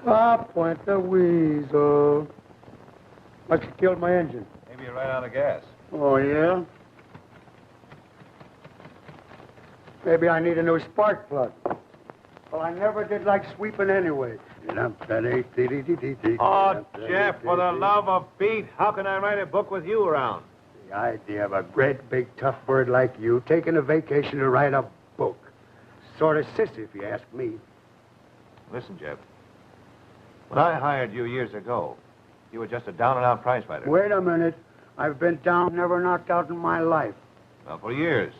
Up went the weasel. Must have killed my engine. Maybe you ran out of gas. Oh, yeah? Maybe I need a new spark plug. Well, I never did like sweeping anyway. Oh, Jeff, for the love of Pete, how can I write a book with you around? The idea of a great, big, tough bird like you taking a vacation to write a book. Sort of sissy, if you ask me. Listen, Jeff. When I hired you years ago, you were just a down-and-out prizefighter. Wait a minute. I've been down, never knocked out in my life. Well, for years,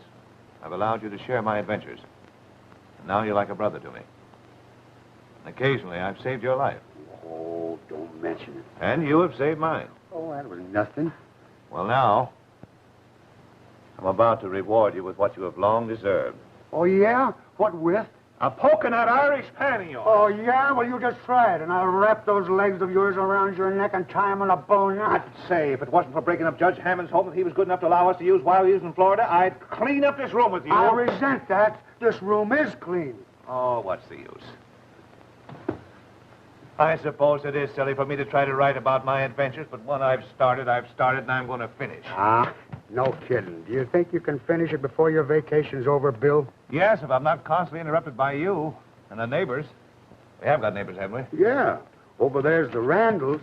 I've allowed you to share my adventures. And now you're like a brother to me. And occasionally, I've saved your life. Oh, don't mention it. And you have saved mine. Oh, that was nothing. Well, now, I'm about to reward you with what you have long deserved. Oh, yeah? What with? A poking at Irish panty. Oh, yeah? Well, you just try it, and I'll wrap those legs of yours around your neck and tie them in a bow knot. Say, if it wasn't for breaking up Judge Hammond's home that he was good enough to allow us to use while he was in Florida, I'd clean up this room with you. I resent that. This room is clean. Oh, what's the use? I suppose it is silly for me to try to write about my adventures, but when I've started, and I'm going to finish. Ah, no kidding. Do you think you can finish it before your vacation's over, Bill? Yes, if I'm not constantly interrupted by you and the neighbors. We have got neighbors, haven't we? Yeah. Over there's the Randalls,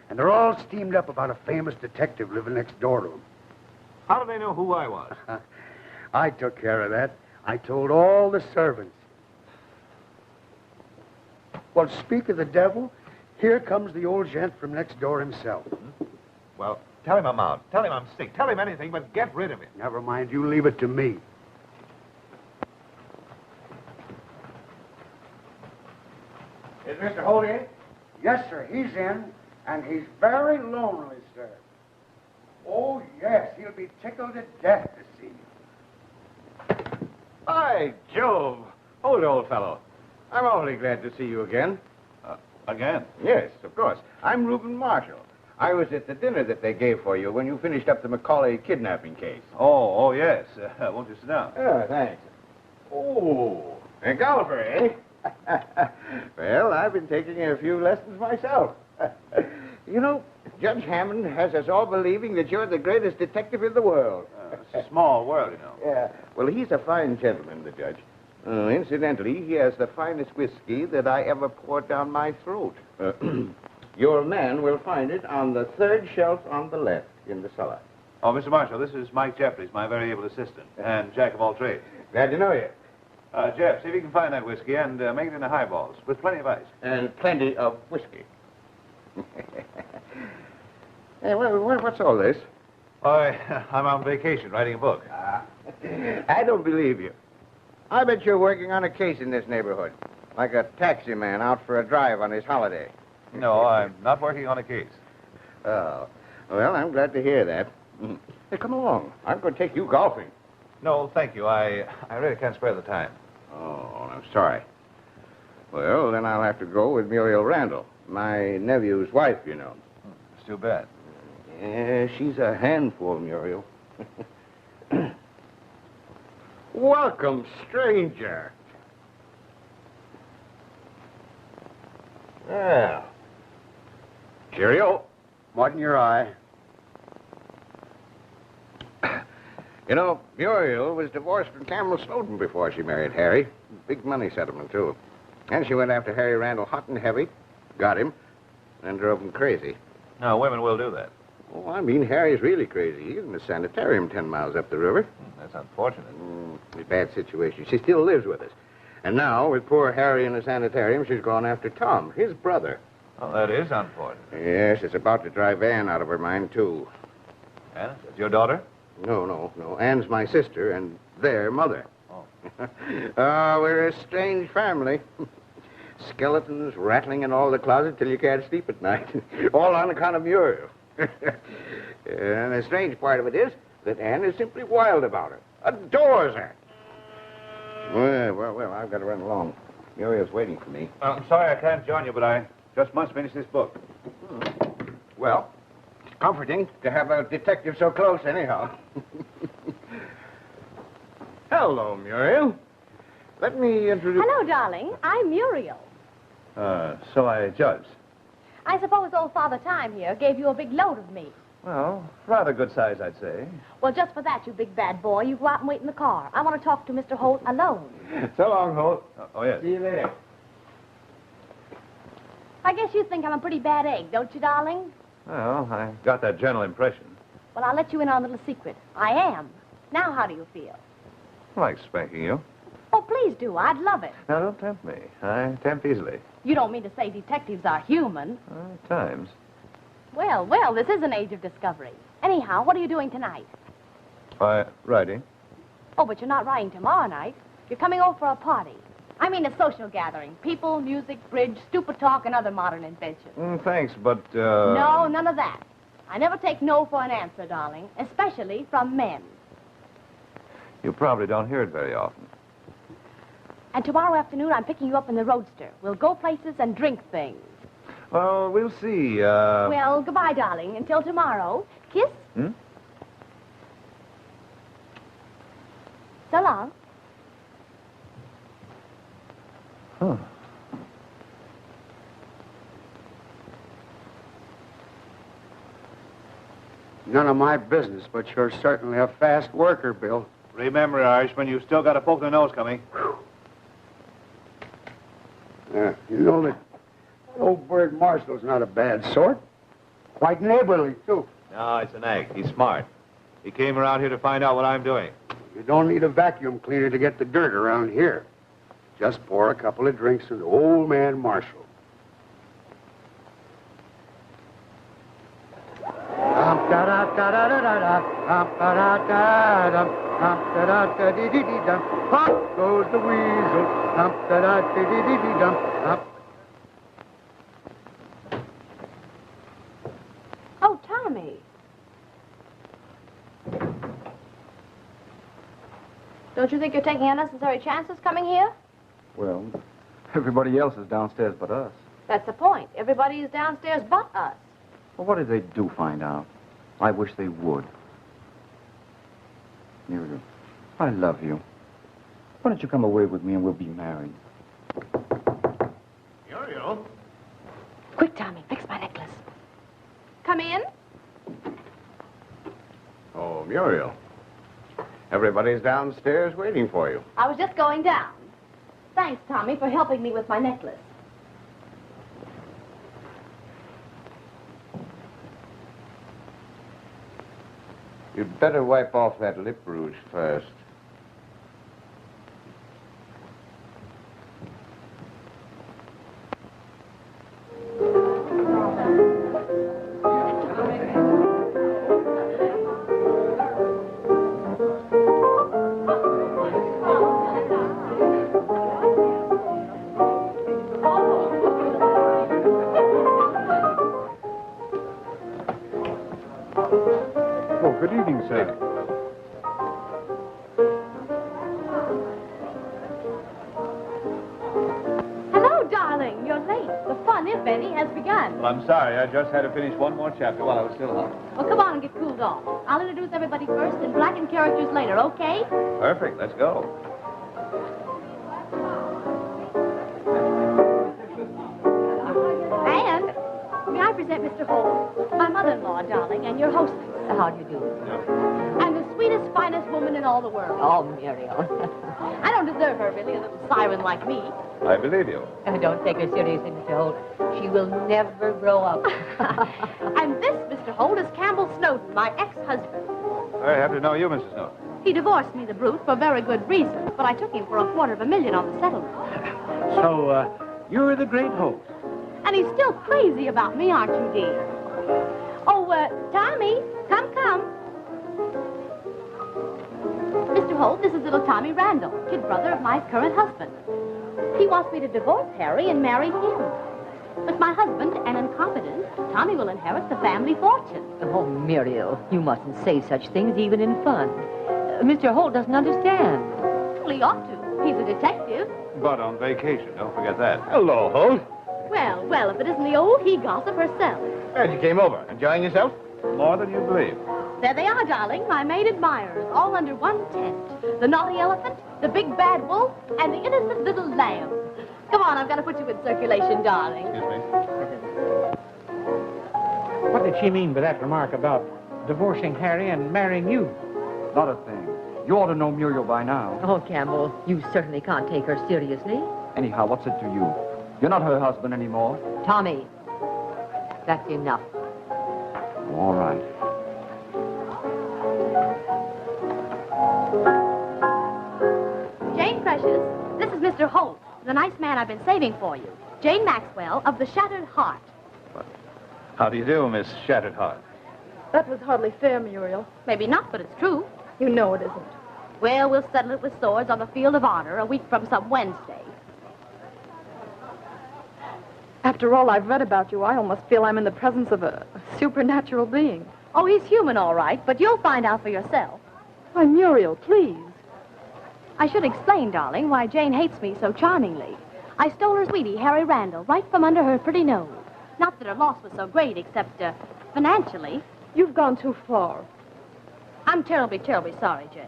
and they're all steamed up about a famous detective living next door to them. How do they know who I was? I took care of that. I told all the servants. Well, speak of the devil, here comes the old gent from next door himself. Well, tell him I'm out. Tell him I'm sick. Tell him anything, but get rid of him. Never mind, you leave it to me. Is Mr. Holt in? Yes, sir, he's in, and he's very lonely, sir. Oh, yes, he'll be tickled to death to see you. By Jove! Hold, old fellow. I'm awfully glad to see you again. Again? Yes, of course. I'm Reuben Marshall. I was at the dinner that they gave for you when you finished up the Macaulay kidnapping case. Oh, yes. Won't you sit down? Thanks. Oh, a golfer, eh? Well, I've been taking a few lessons myself. You know, Judge Hammond has us all believing that you're the greatest detective in the world. It's a small world, you know. Yeah. Well, he's a fine gentleman, the judge. Incidentally, he has the finest whiskey that I ever poured down my throat. Your man will find it on the third shelf on the left in the cellar. Oh, Mr. Marshall, this is Mike Jeffries, my very able assistant, and jack of all trades. Glad to know you. Jeff, see if you can find that whiskey and make it into highballs with plenty of ice. And plenty of whiskey. Hey, what's all this? I'm on vacation writing a book. I don't believe you. I bet you're working on a case in this neighborhood, like a taxi man out for a drive on his holiday. No, I'm not working on a case. Oh, well, I'm glad to hear that. Hey, come along. I'm going to take you golfing. No, thank you. I really can't spare the time. Oh, I'm sorry. Well, then I'll have to go with Muriel Randall, my nephew's wife, you know. It's too bad. Yeah, she's a handful, Muriel. Welcome, stranger. Well, cheerio. What in your eye? You know, Muriel was divorced from Camel Snowden before she married Harry. Big money settlement, too. And she went after Harry Randall hot and heavy, got him, and drove him crazy. No, women will do that. Oh, I mean, Harry's really crazy. He's in a sanitarium 10 miles up the river. That's unfortunate. A bad situation. She still lives with us. And now, with poor Harry in the sanitarium, she's gone after Tom, his brother. Oh, that is unfortunate. Yes, it's about to drive Anne out of her mind, too. Anne, is your daughter? No. Anne's my sister, and their mother. Oh. Oh, we're a strange family. Skeletons rattling in all the closets till you can't sleep at night. All on account of Muriel. And the strange part of it is that Anne is simply wild about her. adores her. Well, I've got to run along. Muriel's waiting for me. Well, I'm sorry I can't join you, but I just must finish this book. Well, it's comforting to have a detective so close, anyhow. Hello, Muriel. Let me introduce... Hello, darling. I'm Muriel. So I judge. I suppose old Father Time here gave you a big load of me. Well, rather good size, I'd say. Well, just for that, you big bad boy, you go out and wait in the car. I want to talk to Mr. Holt alone. So long, Holt. Oh, yes. See you later. I guess you think I'm a pretty bad egg, don't you, darling? Well, I got that general impression. Well, I'll let you in on a little secret. I am. Now, how do you feel? Like spanking you. Oh, please do. I'd love it. Now, don't tempt me. I tempt easily. You don't mean to say detectives are human. At times. Well, this is an age of discovery. Anyhow, what are you doing tonight? Why, writing. Oh, but you're not writing tomorrow night. You're coming over for a party. I mean a social gathering. People, music, bridge, stupid talk, and other modern inventions. Thanks, but, No, none of that. I never take no for an answer, darling, especially from men. You probably don't hear it very often. And tomorrow afternoon, I'm picking you up in the roadster. We'll go places and drink things. Well, we'll see, Well, goodbye, darling. Until tomorrow. Kiss? Hmm? So long. Huh. None of my business, but you're certainly a fast worker, Bill. Remember, Irishman, you've still got a poke in the nose coming. You know that old Bird Marshall's not a bad sort. Quite neighborly, too. No, it's an act. He's smart. He came around here to find out what I'm doing. You don't need a vacuum cleaner to get the dirt around here. Just pour a couple of drinks into old man Marshall. Pop goes the weasel. Oh, Tommy. Don't you think you're taking unnecessary chances coming here? Well, everybody else is downstairs but us. That's the point. Everybody is downstairs but us. Well, what did they do find out? I wish they would. Muriel, I love you. Why don't you come away with me and we'll be married? Muriel? Quick, Tommy, fix my necklace. Come in. Oh, Muriel. Everybody's downstairs waiting for you. I was just going down. Thanks, Tommy, for helping me with my necklace. You'd better wipe off that lip rouge first. Good evening, sir. Hello, darling. You're late. The fun, if any, has begun. Well, I'm sorry. I just had to finish one more chapter while I was still hot. Well, come on and get cooled off. I'll introduce everybody first and blacken characters later, okay? Perfect. Let's go. And may I present Mr. Holt, my mother-in-law, darling, and your hostess. How do you do? I'm the sweetest, finest woman in all the world. Oh, Muriel. I don't deserve her, really, a little siren like me. I believe you. Don't take her seriously, Mr. Holt. She will never grow up. And this, Mr. Holt, is Campbell Snowden, my ex-husband. I have to know you, Mrs. Snowden. He divorced me, the brute, for very good reason, but I took him for $250,000 on the settlement. So, you're the great Holt. And he's still crazy about me, aren't you, dear? Oh, Tommy, come. Mr. Holt, this is little Tommy Randall, kid brother of my current husband. He wants me to divorce Harry and marry him. With my husband, an incompetent, Tommy will inherit the family fortune. Oh, Muriel, you mustn't say such things even in fun. Mr. Holt doesn't understand. Well, he ought to. He's a detective. But on vacation, don't forget that. Hello, Holt. Well, if it isn't the old he-gossip herself. Glad you came over. Enjoying yourself? More than you believe. There they are, darling, my maid admirers, all under one tent. The naughty elephant, the big bad wolf, and the innocent little lamb. Come on, I've got to put you in circulation, darling. Excuse me. What did she mean by that remark about divorcing Harry and marrying you? Not a thing. You ought to know Muriel by now. Oh, Campbell, you certainly can't take her seriously. Anyhow, what's it to you? You're not her husband anymore. Tommy, that's enough. All right. Jane Precious, this is Mr. Holt, the nice man I've been saving for you. Jane Maxwell of the Shattered Heart. How do you do, Miss Shattered Heart? That was hardly fair, Muriel. Maybe not, but it's true. You know it isn't. Well, we'll settle it with swords on the field of honor a week from some Wednesday. After all I've read about you, I almost feel I'm in the presence of a supernatural being. Oh, he's human, all right, but you'll find out for yourself. Why, Muriel, please. I should explain, darling, why Jane hates me so charmingly. I stole her sweetie, Harry Randall, right from under her pretty nose. Not that her loss was so great, except, financially. You've gone too far. I'm terribly, terribly sorry, Jane.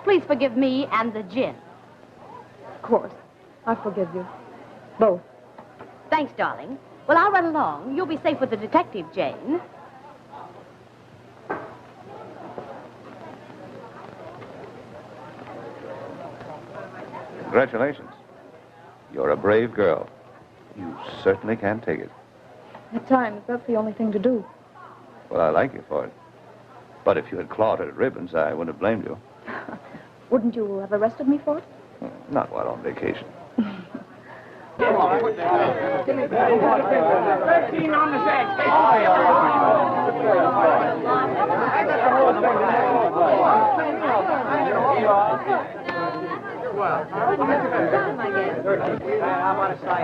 Please forgive me and the gin. Of course. I forgive you. Both. Thanks, darling. Well, I'll run along. You'll be safe with the detective, Jane. Congratulations. You're a brave girl. You certainly can take it. At times, that's the only thing to do. Well, I like you for it. But if you had clawed her ribbons, I wouldn't have blamed you. Wouldn't you have arrested me for it? Not while on vacation. 13 on the set.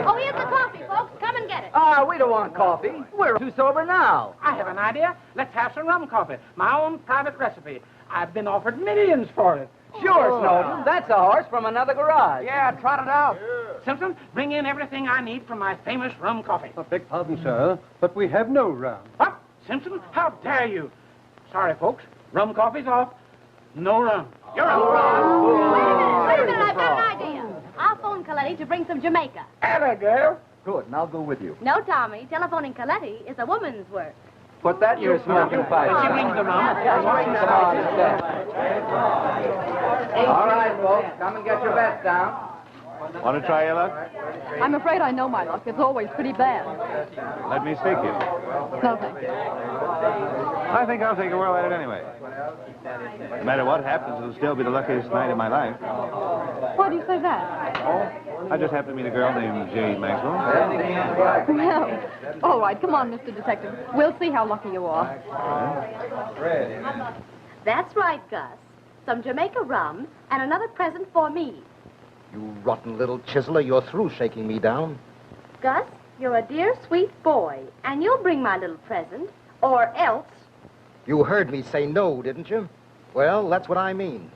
Oh, here's the coffee, folks. Come and get it. We don't want coffee. We're too sober now. I have an idea. Let's have some rum coffee. My own private recipe. I've been offered millions for it. Sure, Snowden. That's a horse from another garage. Yeah, trot it out. Simpson, bring in everything I need for my famous rum coffee. I beg pardon, sir, but we have no rum. What? Simpson, how dare you? Sorry, folks. Rum coffee's off. No rum. You're out. Wait a minute, I've got an idea. I'll phone Coletti to bring some Jamaica. Atta girl. Good, and I'll go with you. No, Tommy. Telephoning Coletti is a woman's work. Put that in your smoking pipe. She brings the rum. All right, folks. Come and get your bets down. Want to try your luck? I'm afraid I know my luck. It's always pretty bad. Let me stake you. No, thank you. I think I'll take a whirl at it anyway. No matter what happens, it'll still be the luckiest night of my life. Why do you say that? I just happened to meet a girl named Jane Maxwell. Well, all right. Come on, Mr. Detective. We'll see how lucky you are. That's right, Gus. Some Jamaica rum and another present for me. You rotten little chiseler, you're through shaking me down. Gus, you're a dear, sweet boy, and you'll bring my little present, or else... You heard me say no, didn't you? Well, that's what I mean.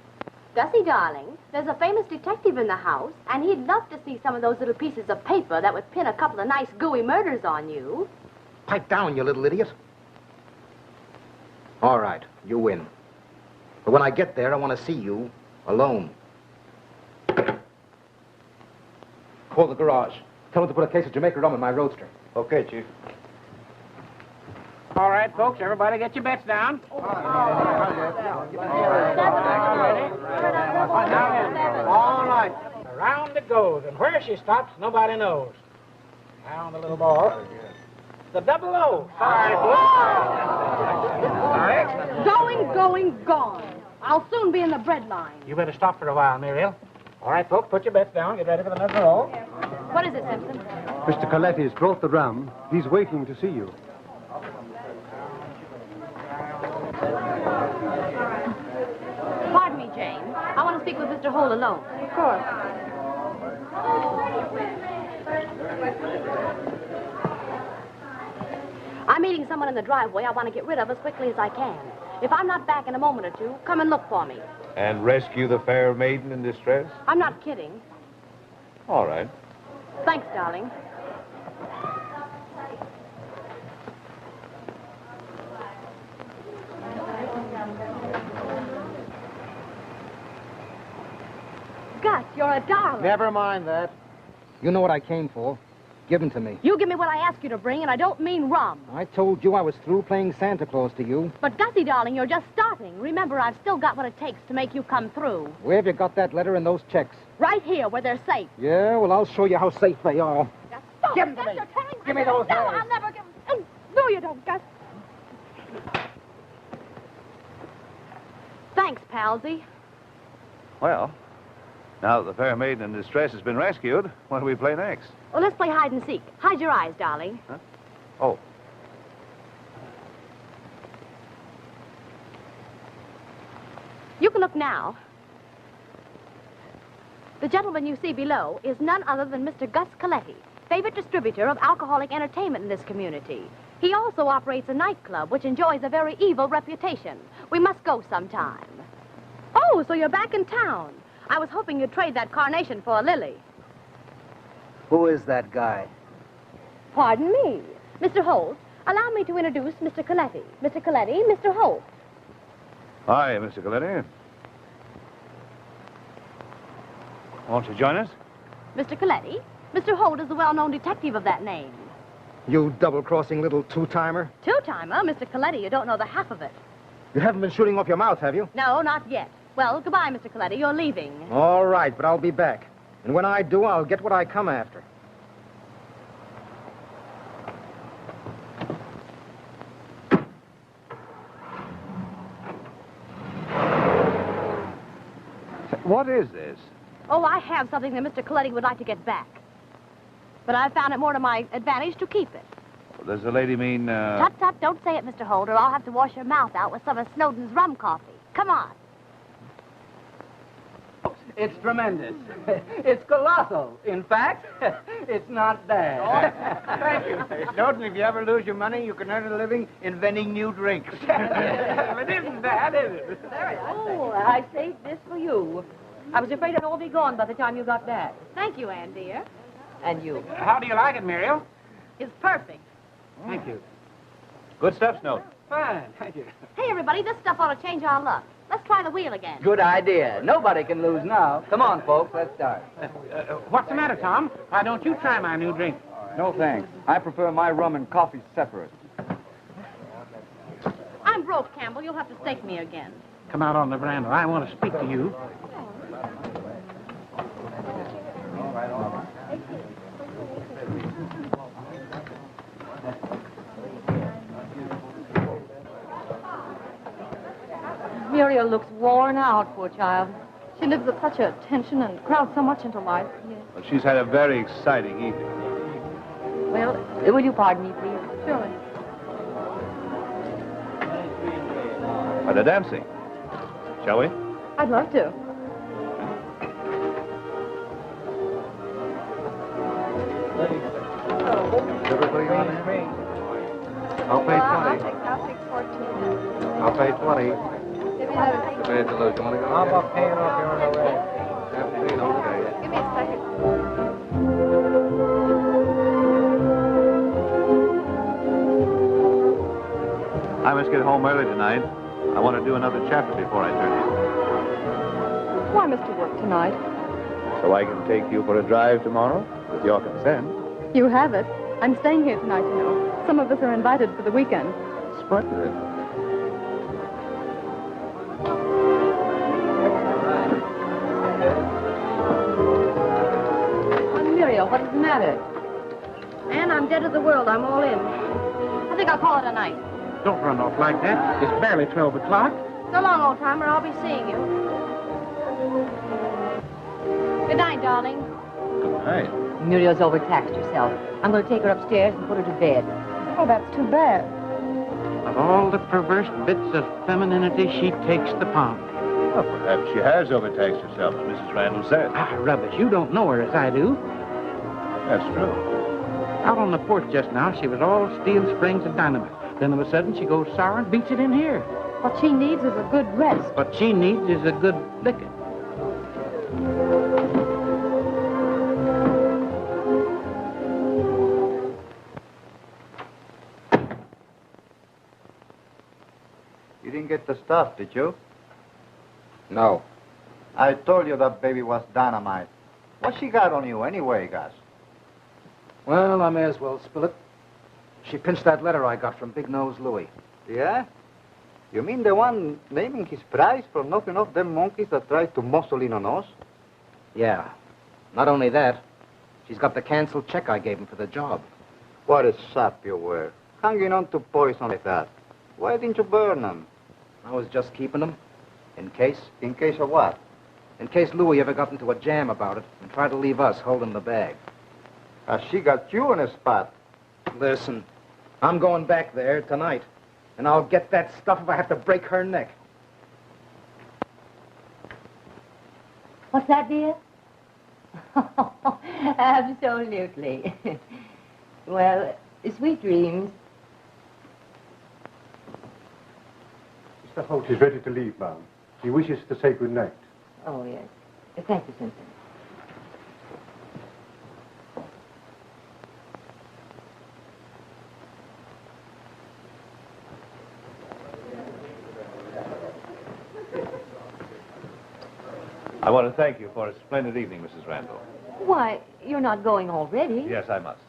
Gussie, darling, there's a famous detective in the house, and he'd love to see some of those little pieces of paper that would pin a couple of nice gooey murders on you. Pipe down, you little idiot. All right, you win. But when I get there, I want to see you alone. Call the garage. Tell them to put a case of Jamaica rum in my roadster. Okay, Chief. All right, folks, everybody get your bets down. All right. Around it goes, and where she stops, nobody knows. Down the little ball. The double O. Sorry, folks. Going, gone. I'll soon be in the bread line. You better stop for a while, Muriel. All right, folks, put your bets down. Get ready for the next roll. What is it, Simpson? Mr. Coletti's brought the rum. He's waiting to see you. Pardon me, Jane. I want to speak with Mr. Holt alone. Of course. I'm meeting someone in the driveway I want to get rid of as quickly as I can. If I'm not back in a moment or two, come and look for me. And rescue the fair maiden in distress? I'm not kidding. All right. Thanks, darling. Gus, you're a darling. Never mind that. You know what I came for. Give them to me. You give me what I ask you to bring, and I don't mean rum. I told you I was through playing Santa Claus to you. But, Gussie, darling, you're just starting. Remember, I've still got what it takes to make you come through. Where have you got that letter and those checks? Right here, where they're safe. Yeah, well, I'll show you how safe they are. Stop. Give 'em to me. Give me those No, hairs. I'll never give them. Oh, no, you don't, Gus. Thanks, Palsy. Well, now that the fair maiden in distress has been rescued, what do we play next? Well, let's play hide and seek. Hide your eyes, darling. Huh? Oh. You can look now. The gentleman you see below is none other than Mr. Gus Coletti, favorite distributor of alcoholic entertainment in this community. He also operates a nightclub, which enjoys a very evil reputation. We must go sometime. Oh, so you're back in town. I was hoping you'd trade that carnation for a lily. Who is that guy? Pardon me. Mr. Holt, allow me to introduce Mr. Coletti. Mr. Coletti, Mr. Holt. Hi, Mr. Coletti. Won't you join us? Mr. Coletti, Mr. Holt is the well-known detective of that name. You double-crossing little two-timer. Two-timer? Mr. Coletti, you don't know the half of it. You haven't been shooting off your mouth, have you? No, not yet. Well, goodbye, Mr. Coletti. You're leaving. All right, but I'll be back. And when I do, I'll get what I come after. What is this? Oh, I have something that Mr. Coletti would like to get back. But I've found it more to my advantage to keep it. Does the lady mean, Tut, tut, don't say it, Mr. Holt, or I'll have to wash your mouth out with some of Snowden's rum coffee. Come on. It's tremendous. It's colossal. In fact, it's not bad. Thank you. Snowden, if you ever lose your money, you can earn a living inventing new drinks. It isn't bad, is it? Oh, I saved this for you. I was afraid I'd all be gone by the time you got back. Thank you, Ann, dear. And you. How do you like it, Muriel? It's perfect. Thank you. good stuff, Snowden? Fine, thank you. Hey, everybody, this stuff ought to change our luck. Let's try the wheel again. Good idea. Nobody can lose now. Come on, folks, let's start. What's the matter, Tom? Why don't you try my new drink? No, thanks. I prefer my rum and coffee separate. I'm broke, Campbell. You'll have to stake me again. Come out on the veranda. I want to speak to you. Muriel looks worn out, poor child. She lives with such a tension and crowds so much into life. Yes. Well, she's had a very exciting evening. Well, will you pardon me, please? Surely. By the dancing. Shall we? I'd love to. Everybody on there? I'll pay 20. I'll take 14. I'll pay 20. Give me another. You want to go? How about paying off your own already? 15, okay. Give me a second. I must get home early tonight. I want to do another chapter before I turn in. Why, Mr. Work tonight? So I can take you for a drive tomorrow, with your consent. You have it. I'm staying here tonight, you know. Some of us are invited for the weekend. Splendid. Muriel, what's the matter? And I'm dead to the world. I'm all in. I think I'll call it a night. Don't run off like that. It's barely 12 o'clock. So long, old timer. I'll be seeing you. Good night, darling. Good night. Muriel's overtaxed herself. I'm going to take her upstairs and put her to bed. Oh, that's too bad. Of all the perverse bits of femininity, she takes the palm. Well, perhaps she has overtaxed herself, as Mrs. Randall said. Ah, rubbish. You don't know her as I do. That's true. Out on the porch just now, she was all steel springs and dynamite. Then of a sudden, she goes sour and beats it in here. What she needs is a good rest. What she needs is a good licking. You didn't get the stuff, did you? No. I told you that baby was dynamite. What she got on you anyway, Gus? Well, I may as well spill it. She pinched that letter I got from Big Nose Louie. Yeah? You mean the one naming his price for knocking off them monkeys that tried to muscle in on us? Yeah. Not only that, she's got the canceled check I gave him for the job. What a sap you were. Hanging on to poison like that. Why didn't you burn them? I was just keeping them. In case. In case of what? In case Louie ever got into a jam about it and tried to leave us holding the bag. She got you in a spot. Listen, I'm going back there tonight, and I'll get that stuff if I have to break her neck. What's that, dear? Absolutely. Well, sweet dreams. Mr. Holt is ready to leave, ma'am. He wishes to say good night. Oh, yes. Thank you, Cynthia. I want to thank you for a splendid evening, Mrs. Randall. Why, you're not going already. Yes, I must.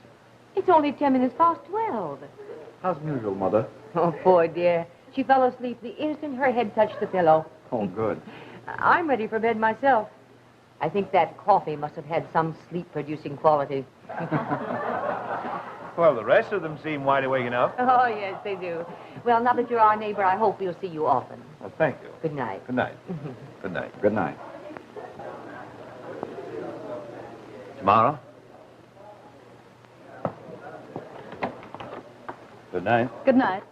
It's only 10 minutes past 12. How's Muriel, Mother? Oh, poor dear. She fell asleep the instant her head touched the pillow. Oh, good. I'm ready for bed myself. I think that coffee must have had some sleep-producing quality. Well, the rest of them seem wide awake enough. Oh, yes, they do. Well, now that you're our neighbor, I hope we'll see you often. Well, thank you. Good night. Good night. Good night. Good night. Tomorrow? Good night. Good night.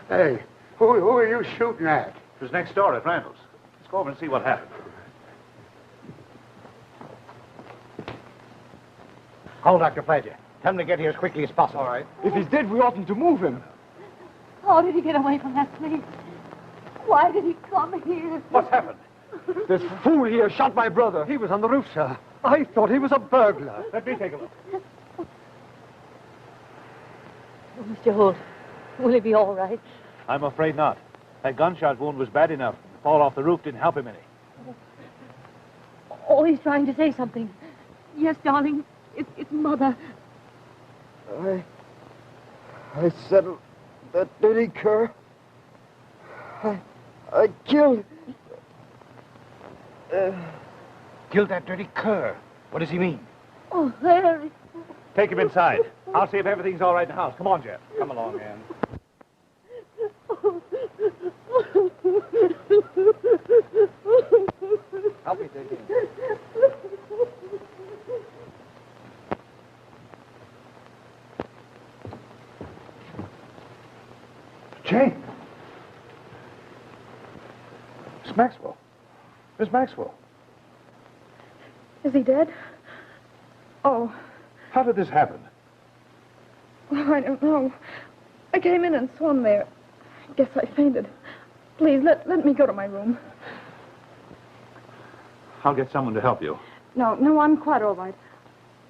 Hey, who are you shooting at? It was next door at Randall's. Let's go over and see what happened. Call Dr. Fletcher. Tell him to get here as quickly as possible. All right. If he's dead, we oughtn't to move him. How did he get away from that place? Why did he come here? What's happened? This fool here shot my brother. He was on the roof, sir. I thought he was a burglar. Let me take a look. Oh, Mr. Holt, will he be all right? I'm afraid not. That gunshot wound was bad enough. The fall off the roof didn't help him any. Oh, he's trying to say something. Yes, darling, it's Mother. I settled that dirty cur. I killed... Killed that dirty cur. What does he mean? Oh, Harry. Take him inside. I'll see if everything's all right in the house. Come on, Jeff. Come along, Ann. Help me take him. Jane. Miss Maxwell. Miss Maxwell. Is he dead? Oh, How did this happen? well, I don't know. I came in and swung there. Guess I fainted. Please, let me go to my room. I'll get someone to help you. No, I'm quite all right.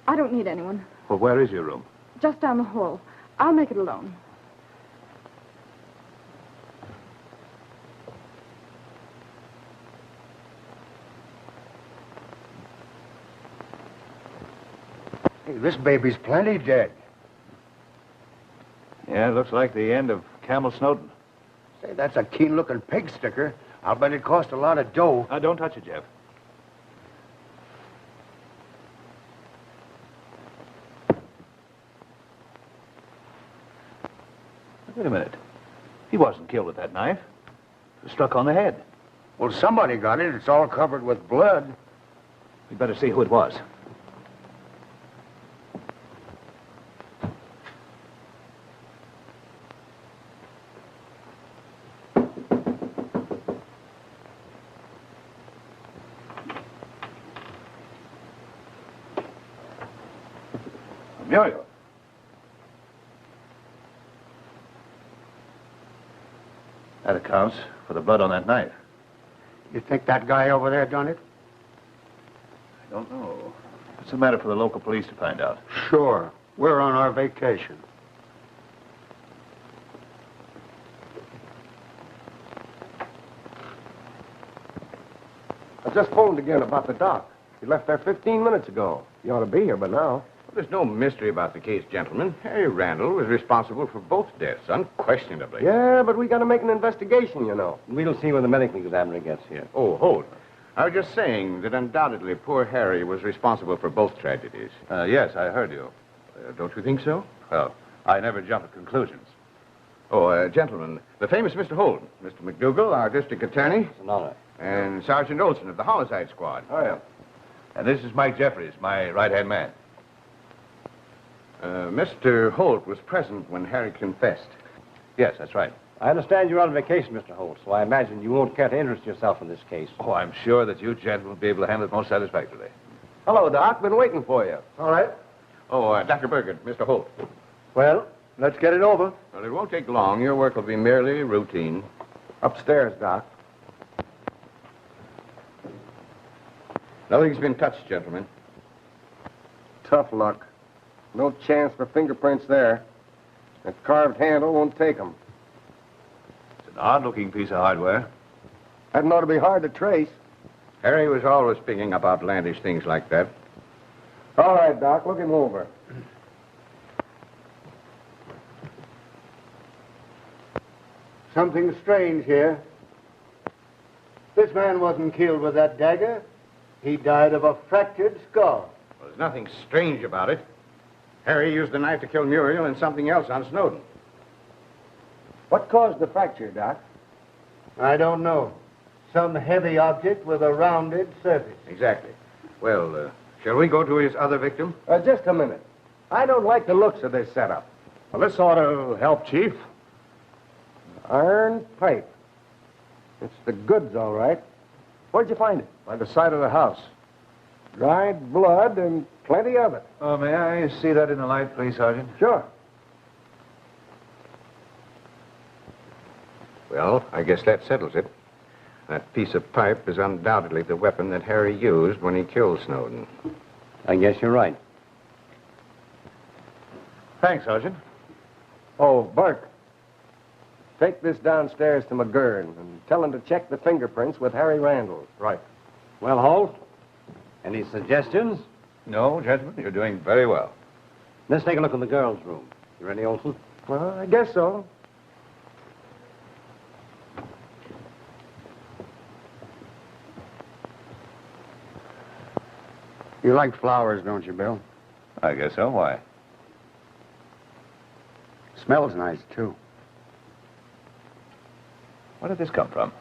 I don't need anyone. Well, where is your room? just down the hall. I'll make it alone. Hey, this baby's plenty dead. Yeah, it looks like the end of Camel Snowden. Say, that's a keen-looking pig sticker. I'll bet it cost a lot of dough. Don't touch it, Jeff. Wait a minute. He wasn't killed with that knife. He was struck on the head. Well, somebody got it. It's all covered with blood. We'd better see who it was. Muriel. That accounts for the blood on that knife. You think that guy over there done it? I don't know. It's a matter for the local police to find out. Sure. We're on our vacation. I just phoned again about the doc. He left there 15 minutes ago. He ought to be here by now. There's no mystery about the case, gentlemen. Harry Randall was responsible for both deaths, unquestionably. Yeah, but we got to make an investigation, you know. We'll see when the medical examiner gets here. Oh, hold. I was just saying that undoubtedly poor Harry was responsible for both tragedies. Yes, I heard you. Don't you think so? Well, I never jump at conclusions. Oh, gentlemen, the famous Mr. Holden, Mr. McDougal, our district attorney. It's an honor. And Sergeant Olson of the Homicide Squad. Oh, yeah. And this is Mike Jeffries, my right-hand man. Mr. Holt was present when Harry confessed. Yes, that's right. I understand you're on vacation, Mr. Holt, so I imagine you won't care to interest yourself in this case. Oh, I'm sure that you gentlemen will be able to handle it most satisfactorily. Hello, Doc. Been waiting for you. All right. Oh, Dr. Burgett, Mr. Holt. Well, let's get it over. Well, it won't take long. Your work will be merely routine. Upstairs, Doc. Nothing's been touched, gentlemen. Tough luck. No chance for fingerprints there. That carved handle won't take them. It's an odd-looking piece of hardware. That ought to be hard to trace. Harry was always picking up outlandish things like that. All right, Doc, look him over. Something strange here. This man wasn't killed with that dagger. He died of a fractured skull. Well, there's nothing strange about it. Harry used the knife to kill Muriel and something else on Snowden. What caused the fracture, Doc? I don't know. Some heavy object with a rounded surface. Exactly. Well, shall we go to his other victim? Just a minute. I don't like the looks of this setup. Well, this ought to help, Chief. Iron pipe. It's the goods, all right. Where'd you find it? By the side of the house. Dried blood and plenty of it. Oh, may I see that in the light, please, Sergeant? Sure. Well, I guess that settles it. That piece of pipe is undoubtedly the weapon that Harry used when he killed Snowden. I guess you're right. Thanks, Sergeant. Oh, Burke. Take this downstairs to McGurn and tell him to check the fingerprints with Harry Randall. Right. Well, Holt, any suggestions? No, gentlemen, you're doing very well. Let's take a look in the girls' room. You ready, Olson? Well, I guess so. You like flowers, don't you, Bill? I guess so. Why? Smells nice, too. Where did this come from?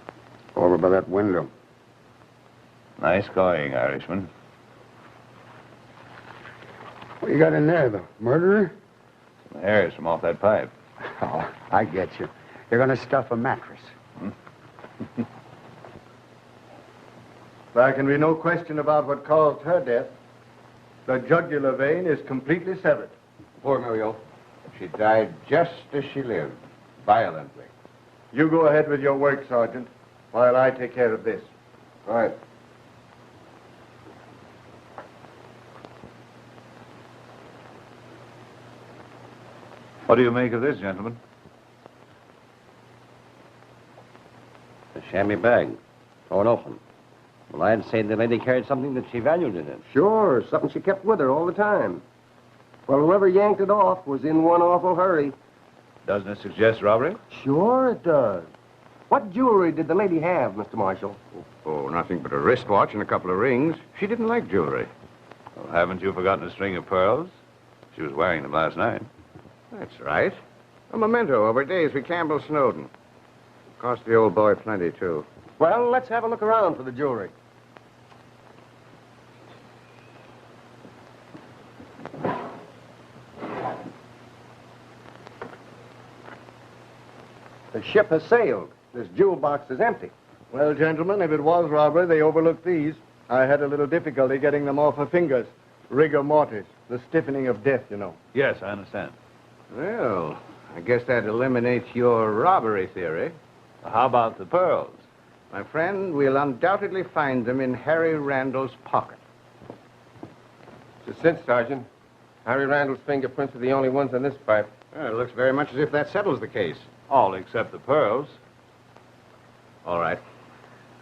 Over by that window. Nice going, Irishman. What you got in there, the murderer? Some hairs from off that pipe. Oh, I get you. You're going to stuff a mattress. There can be no question about what caused her death. The jugular vein is completely severed. Poor Muriel. She died just as she lived, violently. You go ahead with your work, Sergeant, while I take care of this. All right. What do you make of this, gentlemen? A chamois bag, torn open. Well, I'd say the lady carried something that she valued in it. Sure, something she kept with her all the time. Well, whoever yanked it off was in one awful hurry. Doesn't it suggest robbery? Sure it does. What jewelry did the lady have, Mr. Marshal? Oh, nothing but a wristwatch and a couple of rings. She didn't like jewelry. Well, haven't you forgotten a string of pearls? She was wearing them last night. That's right. A memento of her days with Campbell Snowden. Cost the old boy plenty, too. Well, let's have a look around for the jewelry. The ship has sailed. This jewel box is empty. Well, gentlemen, if it was robbery, they overlooked these. I had a little difficulty getting them off her fingers. Rigor mortis, the stiffening of death, you know. Yes, I understand. Well, I guess that eliminates your robbery theory. How about the pearls? My friend, we'll undoubtedly find them in Harry Randall's pocket. It's a cinch, Sergeant. Harry Randall's fingerprints are the only ones in this pipe. Well, it looks very much as if that settles the case. All except the pearls. All right.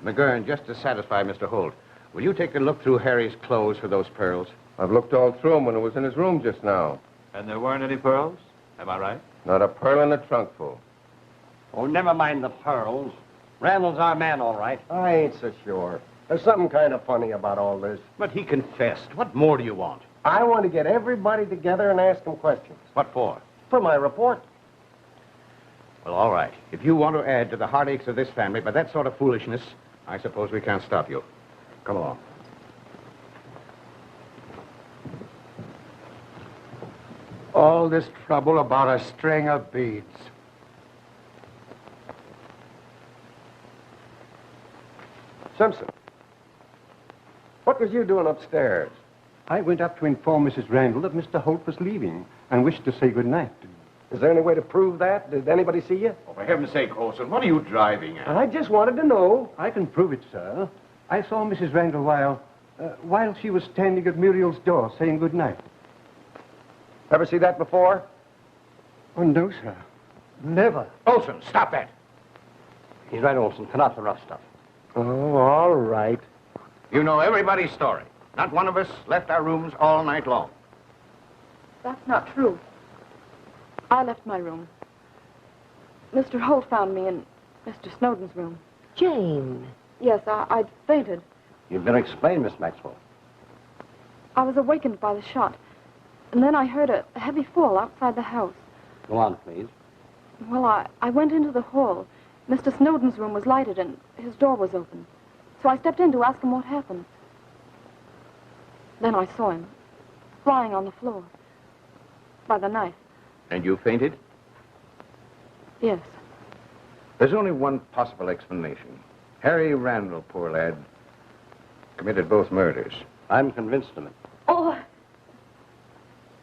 McGurn, just to satisfy Mr. Holt, will you take a look through Harry's clothes for those pearls? I've looked all through him when it was in his room just now. And there weren't any pearls? Am I right? Not a pearl in the trunk full. Oh, never mind the pearls. Randall's our man, all right. I ain't so sure. There's something kind of funny about all this. But he confessed. What more do you want? I want to get everybody together and ask them questions. What for? For my report. Well, all right. If you want to add to the heartaches of this family by that sort of foolishness, I suppose we can't stop you. Come along. All this trouble about a string of beads. Simpson, what was you doing upstairs? I went up to inform Mrs. Randall that Mr. Holt was leaving and wished to say good night. Is there any way to prove that? Did anybody see you? Oh, for heaven's sake, Olson, what are you driving at? I just wanted to know. I can prove it, sir. I saw Mrs. Randall while she was standing at Muriel's door saying good night. Ever see that before? Oh, no, sir. Never. Olson, stop that. He's right, Olson. Cut out the rough stuff. Oh, all right. You know everybody's story. Not one of us left our rooms all night long. That's not true. I left my room. Mr. Holt found me in Mr. Snowden's room. Jane. Yes, I'd fainted. You'd better explain, Miss Maxwell. I was awakened by the shot. And then I heard a heavy fall outside the house. Go on, please. Well, I went into the hall. Mr. Snowden's room was lighted and his door was open. So I stepped in to ask him what happened. Then I saw him, lying on the floor, by the knife. And you fainted? Yes. There's only one possible explanation. Harry Randall, poor lad, committed both murders. I'm convinced of it. Oh!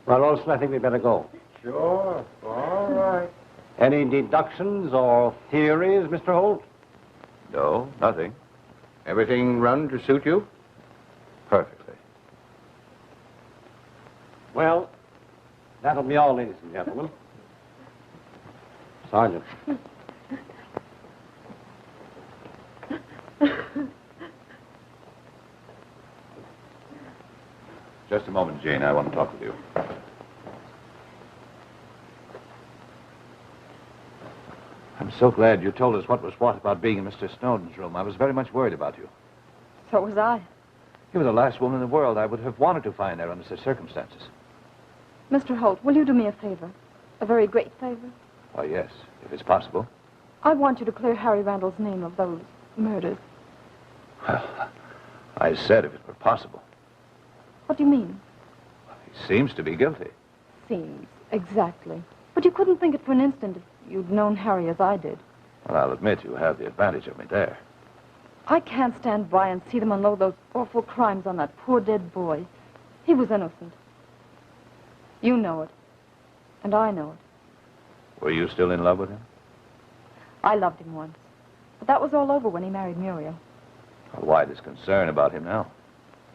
Well, Olson, I think we'd better go. Sure. All right. Any deductions or theories, Mr. Holt? No, nothing. Everything run to suit you? Perfectly. Well, that'll be all, ladies and gentlemen. Sergeant. Just a moment, Jane. I want to talk with you. I'm so glad you told us what was what about being in Mr. Snowden's room. I was very much worried about you. So was I. You were the last woman in the world I would have wanted to find there under such circumstances. Mr. Holt, will you do me a favor? A very great favor? Why, yes, if it's possible. I want you to clear Harry Randall's name of those murders. Well, I said if it were possible. What do you mean? He seems to be guilty. Seems. Exactly. But you couldn't think it for an instant if you'd known Harry as I did. Well, I'll admit you have the advantage of me there. I can't stand by and see them unload those awful crimes on that poor dead boy. He was innocent. You know it. And I know it. Were you still in love with him? I loved him once. But that was all over when he married Muriel. Well, why this concern about him now?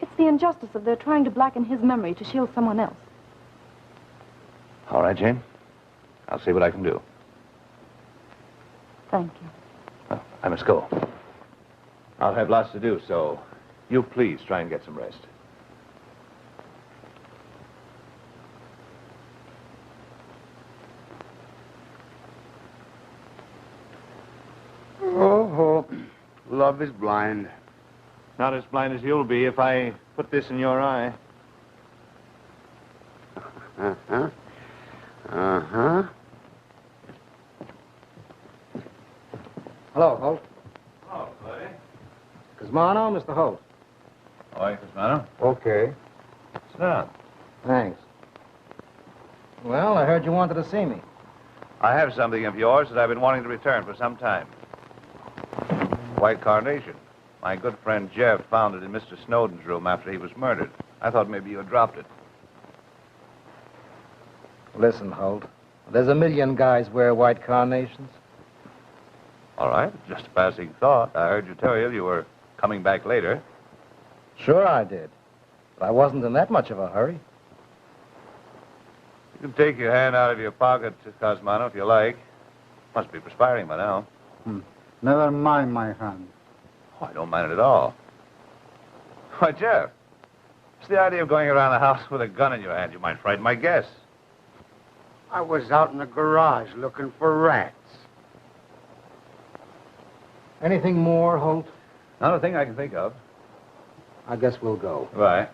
It's the injustice of their trying to blacken his memory to shield someone else. All right, Jane. I'll see what I can do. Thank you. Well, I must go. I'll have lots to do, so you please try and get some rest. Oh, love is blind. Not as blind as you'll be if I put this in your eye. Uh-huh. Uh-huh. Hello, Holt. Oh, buddy. Cosmano, Mr. Holt. All right, Cosmano. Okay. Sit down. Thanks. Well, I heard you wanted to see me. I have something of yours that I've been wanting to return for some time. White carnation. My good friend Jeff found it in Mr. Snowden's room after he was murdered. I thought maybe you had dropped it. Listen, Holt. There's a million guys wear white carnations. All right, just a passing thought. I heard you tell you were coming back later. Sure I did. But I wasn't in that much of a hurry. You can take your hand out of your pocket, Cosmano, if you like. Must be perspiring by now. Never mind my hand. Oh, I don't mind it at all. Why, Jeff, what's the idea of going around the house with a gun in your hand? You might frighten my guests. I was out in the garage looking for rats. Anything more, Holt? Not a thing I can think of. I guess we'll go. Right.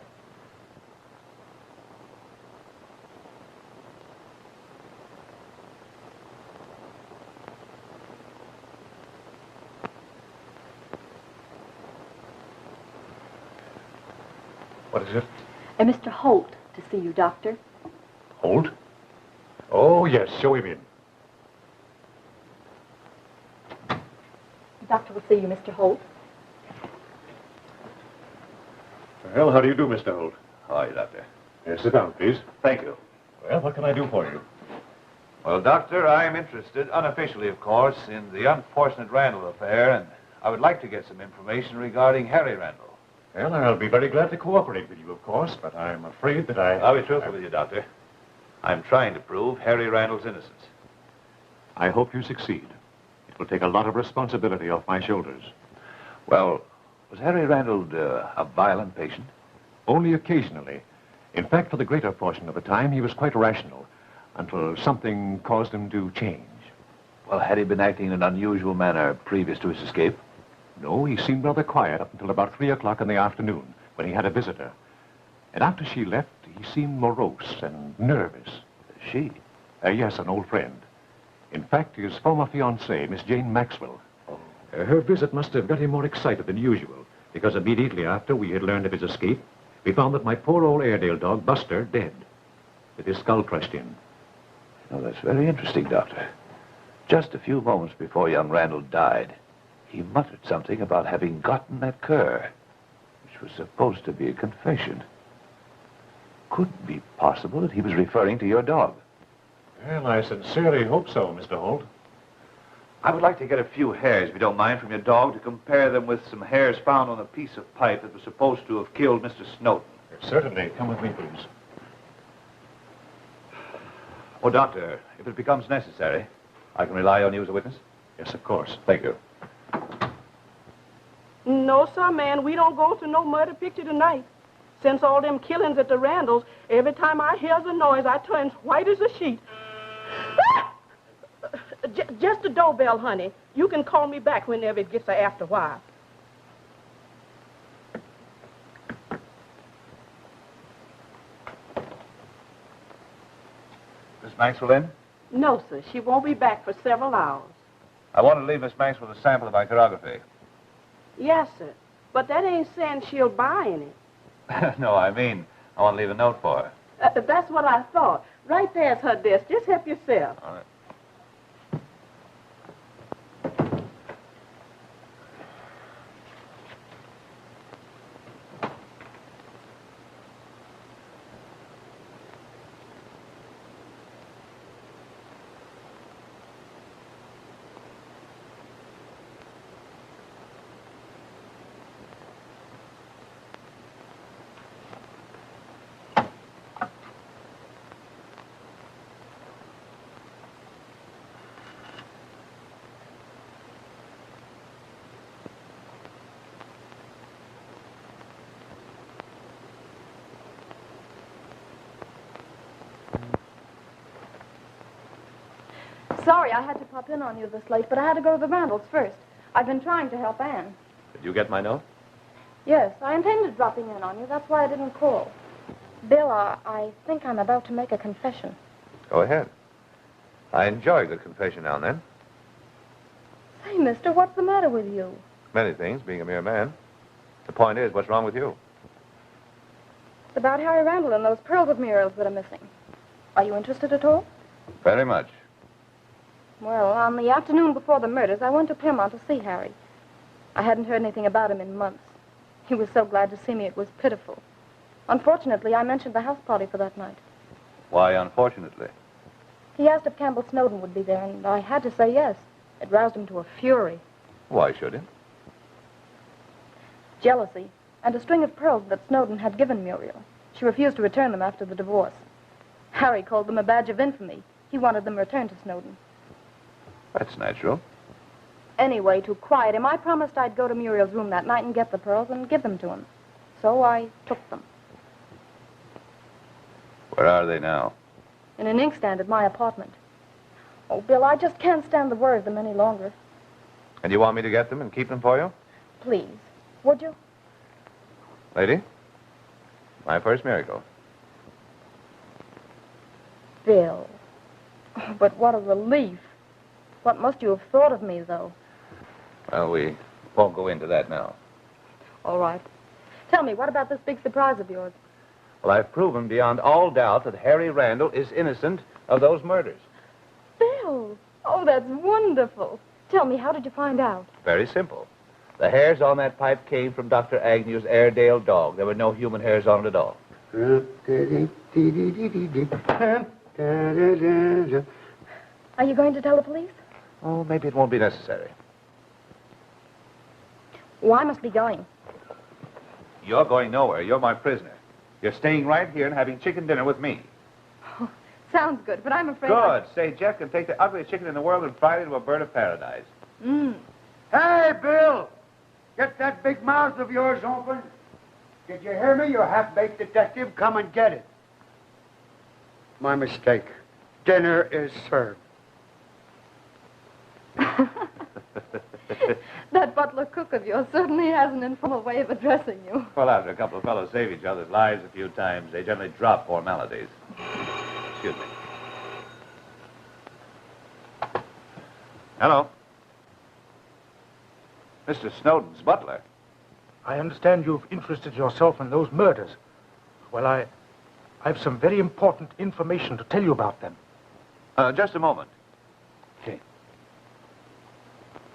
What is it? Mr. Holt to see you, Doctor. Holt? Oh, yes, show him in. The doctor will see you, Mr. Holt. Well, how do you do, Mr. Holt? How are you, Doctor? Yes, sit down, please. Thank you. Well, what can I do for you? Well, Doctor, I'm interested, unofficially, of course, in the unfortunate Randall affair, and I would like to get some information regarding Harry Randall. Well, I'll be very glad to cooperate with you, of course, but I'm afraid that I'll be truthful with you, Doctor. I'm trying to prove Harry Randall's innocence. I hope you succeed. It will take a lot of responsibility off my shoulders. Well, was Harry Randall a violent patient? Only occasionally. In fact, for the greater portion of the time, he was quite rational, until something caused him to change. Well, had he been acting in an unusual manner previous to his escape? No, he seemed rather quiet up until about 3 o'clock in the afternoon, when he had a visitor. And after she left, he seemed morose and nervous. She? Yes, an old friend. In fact, his former fiancée, Miss Jane Maxwell. Her visit must have got him more excited than usual, because immediately after we had learned of his escape, we found that my poor old Airedale dog, Buster, dead, with his skull crushed in. Oh, that's very interesting, Doctor. Just a few moments before young Randall died, he muttered something about having gotten that cur, which was supposed to be a confession. Could it be possible that he was referring to your dog? Well, I sincerely hope so, Mr. Holt. I would like to get a few hairs, if you don't mind, from your dog to compare them with some hairs found on a piece of pipe that was supposed to have killed Mr. Snowden. Certainly. Come with me, please. Oh, Doctor, if it becomes necessary, I can rely on you as a witness? Yes, of course. Thank you. No, sir, man. We don't go to no murder picture tonight. Since all them killings at the Randalls, every time I hear the noise, I turn white as a sheet. Just the doorbell, honey. You can call me back whenever it gets after a while. Miss Maxwell in? No, sir. She won't be back for several hours. I want to leave Miss Maxwell a sample of my chirography. Yes, sir. But that ain't saying she'll buy any. No, I mean, I want to leave a note for her. That's what I thought. Right there's her desk. Just help yourself. All right. Sorry I had to pop in on you this late, but I had to go to the Randalls first. I've been trying to help Anne. Did you get my note? Yes, I intended dropping in on you. That's why I didn't call. Bill, I think I'm about to make a confession. Go ahead. I enjoy a good confession now and then. Say, mister, what's the matter with you? Many things, being a mere man. The point is, what's wrong with you? It's about Harry Randall and those pearls of Muriel's that are missing. Are you interested at all? Very much. Well, on the afternoon before the murders, I went to Piermont to see Harry. I hadn't heard anything about him in months. He was so glad to see me, it was pitiful. Unfortunately, I mentioned the house party for that night. Why, unfortunately? He asked if Campbell Snowden would be there, and I had to say yes. It roused him to a fury. Why should he? Jealousy, and a string of pearls that Snowden had given Muriel. She refused to return them after the divorce. Harry called them a badge of infamy. He wanted them returned to Snowden. That's natural. Anyway, to quiet him, I promised I'd go to Muriel's room that night and get the pearls and give them to him. So I took them. Where are they now? In an inkstand at my apartment. Oh, Bill, I just can't stand the worry of them any longer. And you want me to get them and keep them for you? Please, would you? Lady, my first miracle. Bill. Oh, but what a relief. What must you have thought of me, though? Well, we won't go into that now. All right. Tell me, what about this big surprise of yours? Well, I've proven beyond all doubt that Harry Randall is innocent of those murders. Bill! Oh, that's wonderful. Tell me, how did you find out? Very simple. The hairs on that pipe came from Dr. Agnew's Airedale dog. There were no human hairs on it at all. Are you going to tell the police? Oh, maybe it won't be necessary. Oh, I must be going. You're going nowhere. You're my prisoner. You're staying right here and having chicken dinner with me. Oh, sounds good, but I'm afraid Good. Say, Jeff can take the ugliest chicken in the world and fry it into a bird of paradise. Hey, Bill! Get that big mouth of yours open. Did you hear me, you half-baked detective? Come and get it. My mistake. Dinner is served. That butler cook of yours certainly has an informal way of addressing you. Well, after a couple of fellows save each other's lives a few times, they generally drop formalities. Excuse me. Hello. Mr. Snowden's butler. I understand you've interested yourself in those murders. Well, I've some very important information to tell you about them. Just a moment. Okay.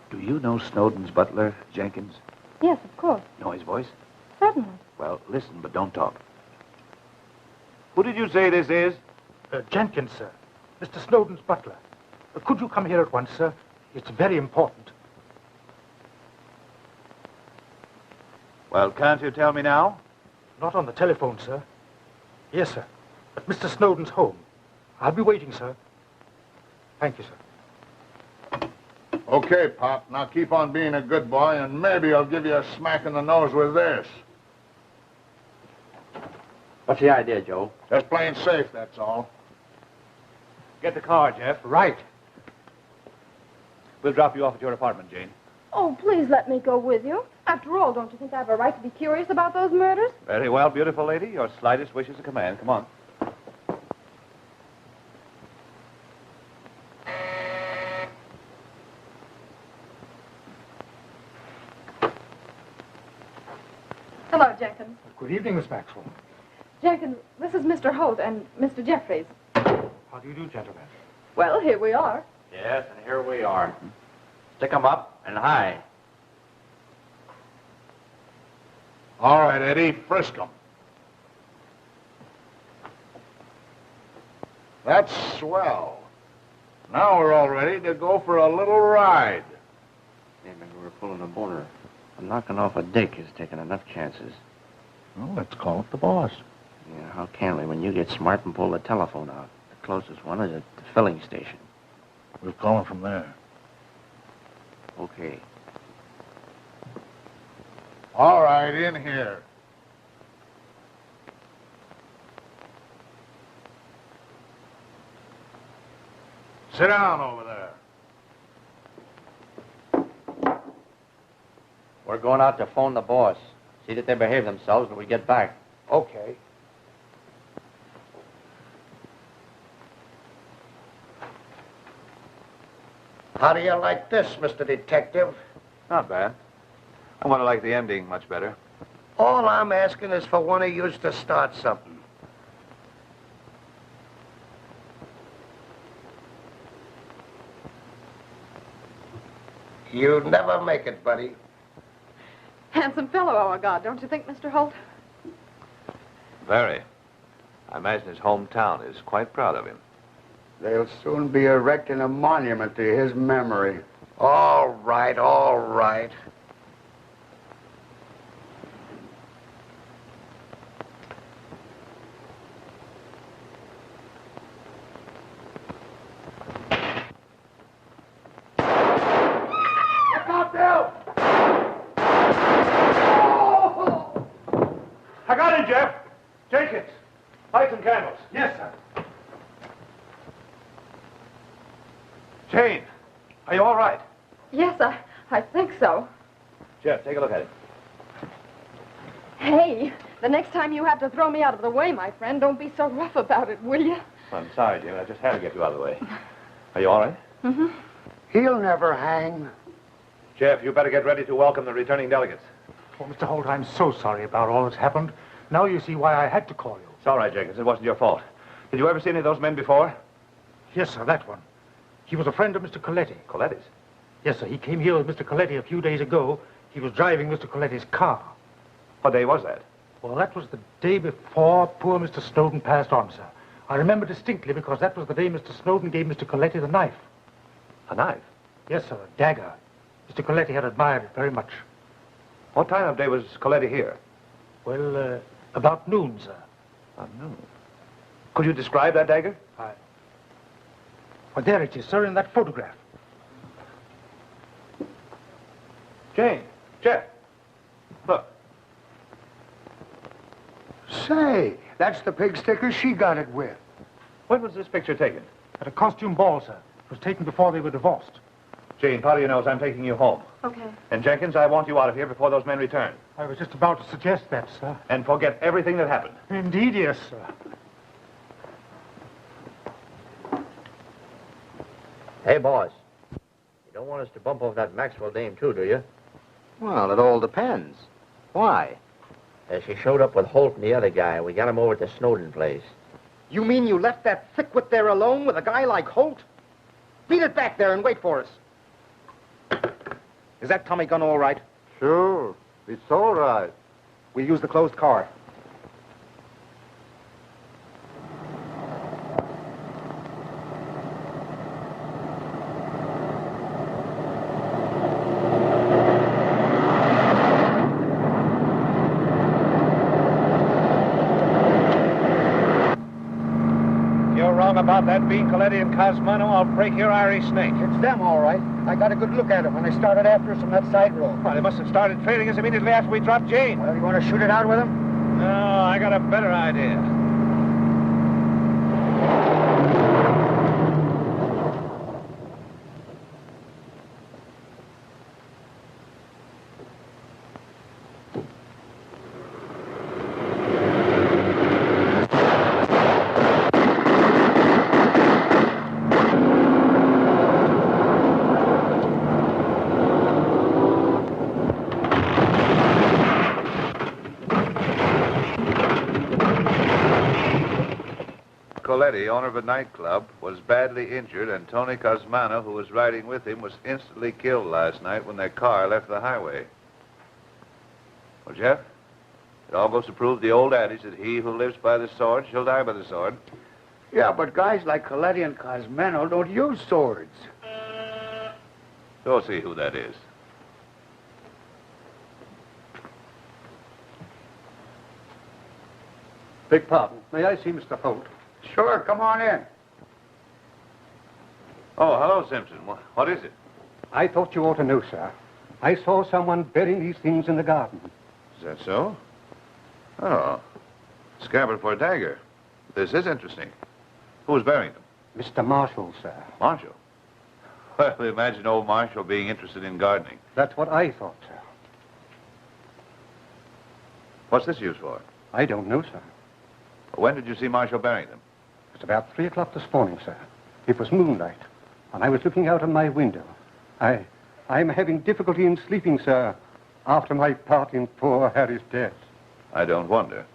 Do you know Snowden's butler, Jenkins? Yes, of course. Know his voice? Certainly. Well, listen, but don't talk. Who did you say this is? Jenkins, sir. Mr. Snowden's butler. Could you come here at once, sir? It's very important. Well, can't you tell me now? Not on the telephone, sir. Yes, sir. At Mr. Snowden's home. I'll be waiting, sir. Thank you, sir. Okay, Pop. Now keep on being a good boy, and maybe I'll give you a smack in the nose with this. What's the idea, Joe? Just playing safe, that's all. Get the car, Jeff. Right. We'll drop you off at your apartment, Jane. Oh, please let me go with you. After all, don't you think I have a right to be curious about those murders? Very well, beautiful lady. Your slightest wish is a command. Come on. Hello, Jenkins. Good evening, Miss Maxwell. Jenkins, this is Mr. Holt and Mr. Jeffries. How do you do, gentlemen? Well, here we are. Yes, and here we are. Stick 'em up and high. All right, Eddie, frisk 'em. That's swell. Now we're all ready to go for a little ride. Maybe we were pulling a boner. Knocking off a dick is taking enough chances. Well, let's call up the boss. Yeah, how can we when you get smart and pull the telephone out? The closest one is at the filling station. We'll call him from there. Okay. All right, in here. Sit down over there. going out to phone the boss. See that they behave themselves when we get back. Okay. How do you like this, Mr. Detective? Not bad. I want to like the ending much better. All I'm asking is for one of yous to start something. You'd never make it, buddy. Handsome fellow, our God, don't you think, Mr. Holt? Very. I imagine his hometown is quite proud of him. They'll soon be erecting a monument to his memory. All right, all right. Look out, Bill! Oh! I got him, Jeff. Jenkins, light some candles. Yes, sir. Jane, are you all right? Yes, I think so. Jeff, take a look at it. Hey, the next time you have to throw me out of the way, my friend, don't be so rough about it, will you? I'm sorry, Jane. I just had to get you out of the way. Are you all right? Mm-hmm. He'll never hang. Jeff, you better get ready to welcome the returning delegates. Oh, Mr. Holt, I'm so sorry about all that's happened. Now you see why I had to call you. It's all right, Jenkins. It wasn't your fault. Did you ever see any of those men before? Yes, sir, that one. He was a friend of Mr. Coletti. Coletti's? Yes, sir. He came here with Mr. Coletti a few days ago. He was driving Mr. Coletti's car. What day was that? Well, that was the day before poor Mr. Snowden passed on, sir. I remember distinctly because that was the day Mr. Snowden gave Mr. Coletti the knife. A knife? Yes, sir, a dagger. Mr. Coletti had admired it very much. What time of day was Coletti here? Well, about noon, sir. About noon. Could you describe that dagger? Well, there it is, sir, in that photograph. Jane, Jeff, look. Say, that's the pig sticker she got it with. When was this picture taken? At a costume ball, sir. It was taken before they were divorced. Jane, powder your nose. I'm taking you home. Okay. And Jenkins, I want you out of here before those men return. I was just about to suggest that, sir. And forget everything that happened. Indeed, yes, sir. Hey, boss. You don't want us to bump off that Maxwell dame, too, do you? Well, it all depends. Why? She showed up with Holt and the other guy. We got him over at the Snowden place. You mean you left that thickwit there alone with a guy like Holt? Beat it back there and wait for us. Is that Tommy gun all right? Sure. It's all right. We'll use the closed car. About that being Coletti and Cosmano, I'll break your Irish snake. It's them, all right. I got a good look at them when they started after us from that side road. Well, they must have started trailing us immediately after we dropped Jane. Well, you want to shoot it out with them? No, I got a better idea. Coletti, owner of a nightclub, was badly injured, and Tony Cosmano, who was riding with him, was instantly killed last night when their car left the highway. Well, Jeff, it all goes to prove the old adage that he who lives by the sword shall die by the sword. Yeah, but guys like Coletti and Cosmano don't use swords. Go see who that is. Beg pardon. May I see Mr. Holt? Sure, come on in. Oh, hello, Simpson. What is it? I thought you ought to know, sir. I saw someone burying these things in the garden. Is that so? Oh, scabbard for a dagger. This is interesting. Who's burying them? Mr. Marshall, sir. Marshall? Well, imagine old Marshall being interested in gardening. That's what I thought, sir. What's this used for? I don't know, sir. When did you see Marshal Barrington? It's about 3 o'clock this morning, sir. It was moonlight, and I was looking out of my window. I'm having difficulty in sleeping, sir, after my part in poor Harry's death. I don't wonder.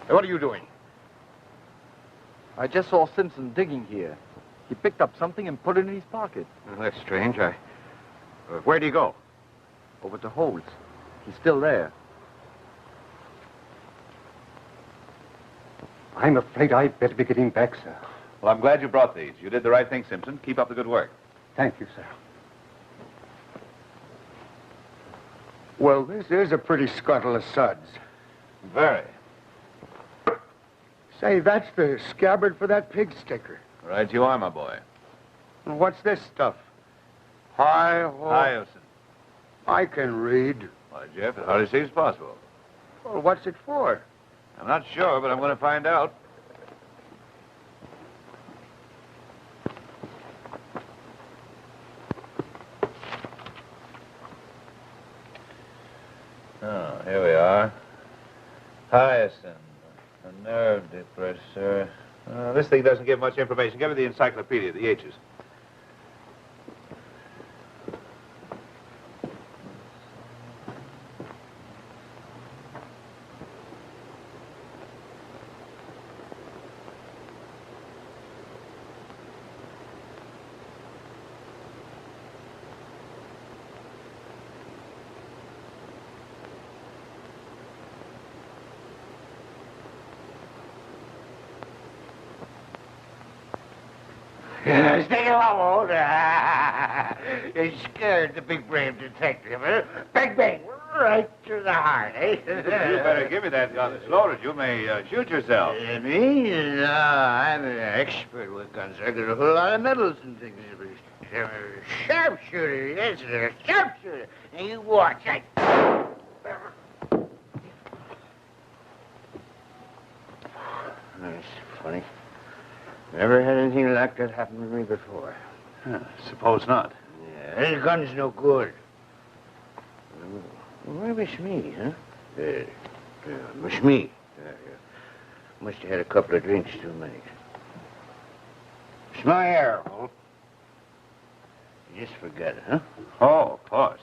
Hey, what are you doing? I just saw Simpson digging here. He picked up something and put it in his pocket. Well, that's strange. Where'd he go? Over to Holt's. He's still there. I'm afraid I'd better be getting back, sir. Well, I'm glad you brought these. You did the right thing, Simpson. Keep up the good work. Thank you, sir. Well, this is a pretty scuttle of suds. Very. Say, that's the scabbard for that pig sticker. Right you are, my boy. And what's this stuff? Hyacinth. I can read. Why, Jeff, it hardly seems possible. Well, what's it for? I'm not sure, but I'm going to find out. Oh, here we are. Hyacinth. A nerve depressor. This thing doesn't give much information. Give me the encyclopedia, the H's. Stay along. You scared the big brave detective, huh? Bang, bang, right to the heart, eh? You better give me that gun. It's loaded. You may shoot yourself. Me? No, I'm an expert with guns. I got a whole lot of medals and things. Sharpshooter, yes, sir. Sharpshooter. Now you watch. That's funny. Never had anything like that happen to me before. Suppose not. Yeah, this gun's no good. Where was me, huh? It was me. Must have had a couple of drinks too many. It's my air, Holt. You just forget it, huh? Oh, of course.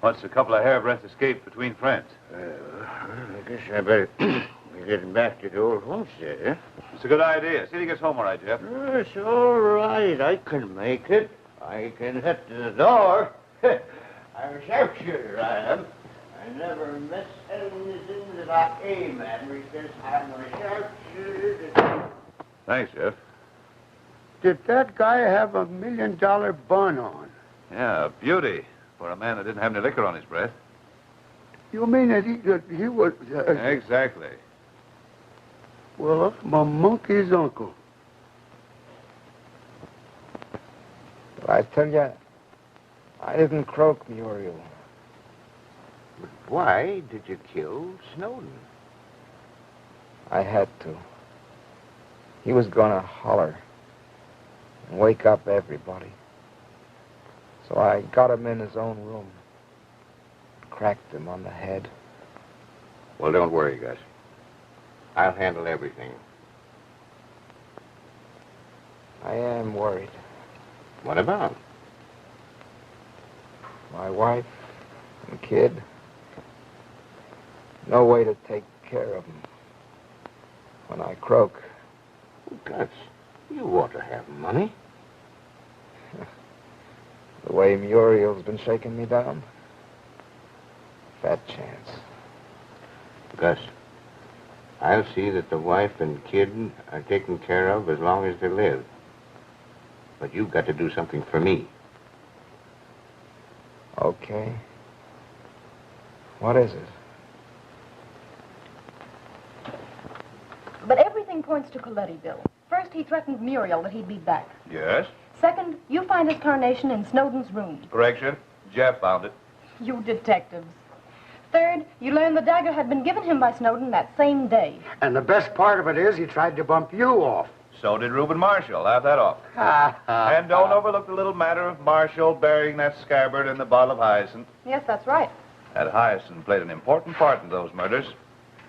What's a couple of hairbreadth escapes between friends? I guess I better be getting back to the old homestead, huh? It's a good idea. See if he gets home all right, Jeff. It's all right. I can make it. I can hit the door. I'm a sharpshooter, I am. I never miss anything that I aim at because I'm a sharpshooter. Thanks, Jeff. Did that guy have $1 million bun on? Yeah, a beauty for a man that didn't have any liquor on his breath. You mean that he was... Exactly. Well, my monkey's uncle. Well, I tell you, I didn't croak Muriel. But why did you kill Snowden? I had to. He was gonna holler and wake up everybody. So I got him in his own room, cracked him on the head. Well, don't worry, Gus. I'll handle everything. I am worried. What about? My wife and kid. No way to take care of them. When I croak. Oh, Gus, you ought to have money. The way Muriel's been shaking me down. Fat chance. Gus, I'll see that the wife and kid are taken care of as long as they live. But you've got to do something for me. Okay. What is it? But everything points to Coletti, Bill. First, he threatened Muriel that he'd be back. Yes? Second, you find his carnation in Snowden's room. Correction. Jeff found it. You detectives. Third, you learn the dagger had been given him by Snowden that same day. And the best part of it is he tried to bump you off. So did Reuben Marshall. Laugh that off. And don't overlook the little matter of Marshall burying that scabbard in the bottle of hyacinth. Yes, that's right. That hyacinth played an important part in those murders,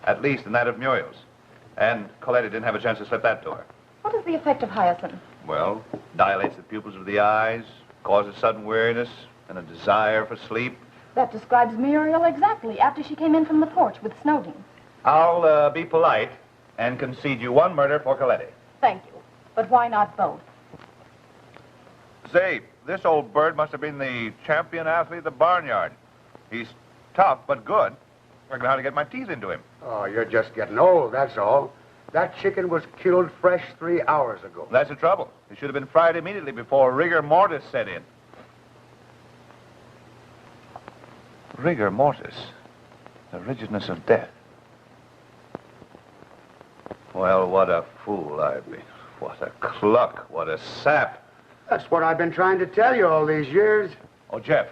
at least in that of Muriel's. And Coletti didn't have a chance to slip that to her. What is the effect of hyacinth? Well, dilates the pupils of the eyes, causes sudden weariness, and a desire for sleep. That describes Muriel exactly after she came in from the porch with Snowden. I'll be polite and concede you one murder for Coletti. Thank you. But why not both? Say, this old bird must have been the champion athlete of the barnyard. He's tough but good. I don't know how to get my teeth into him. Oh, you're just getting old, that's all. That chicken was killed fresh 3 hours ago. That's the trouble. It should have been fried immediately before rigor mortis set in. Rigor mortis? The rigidness of death. Well, what a fool I've been. What a cluck. What a sap. That's what I've been trying to tell you all these years. Oh, Jeff,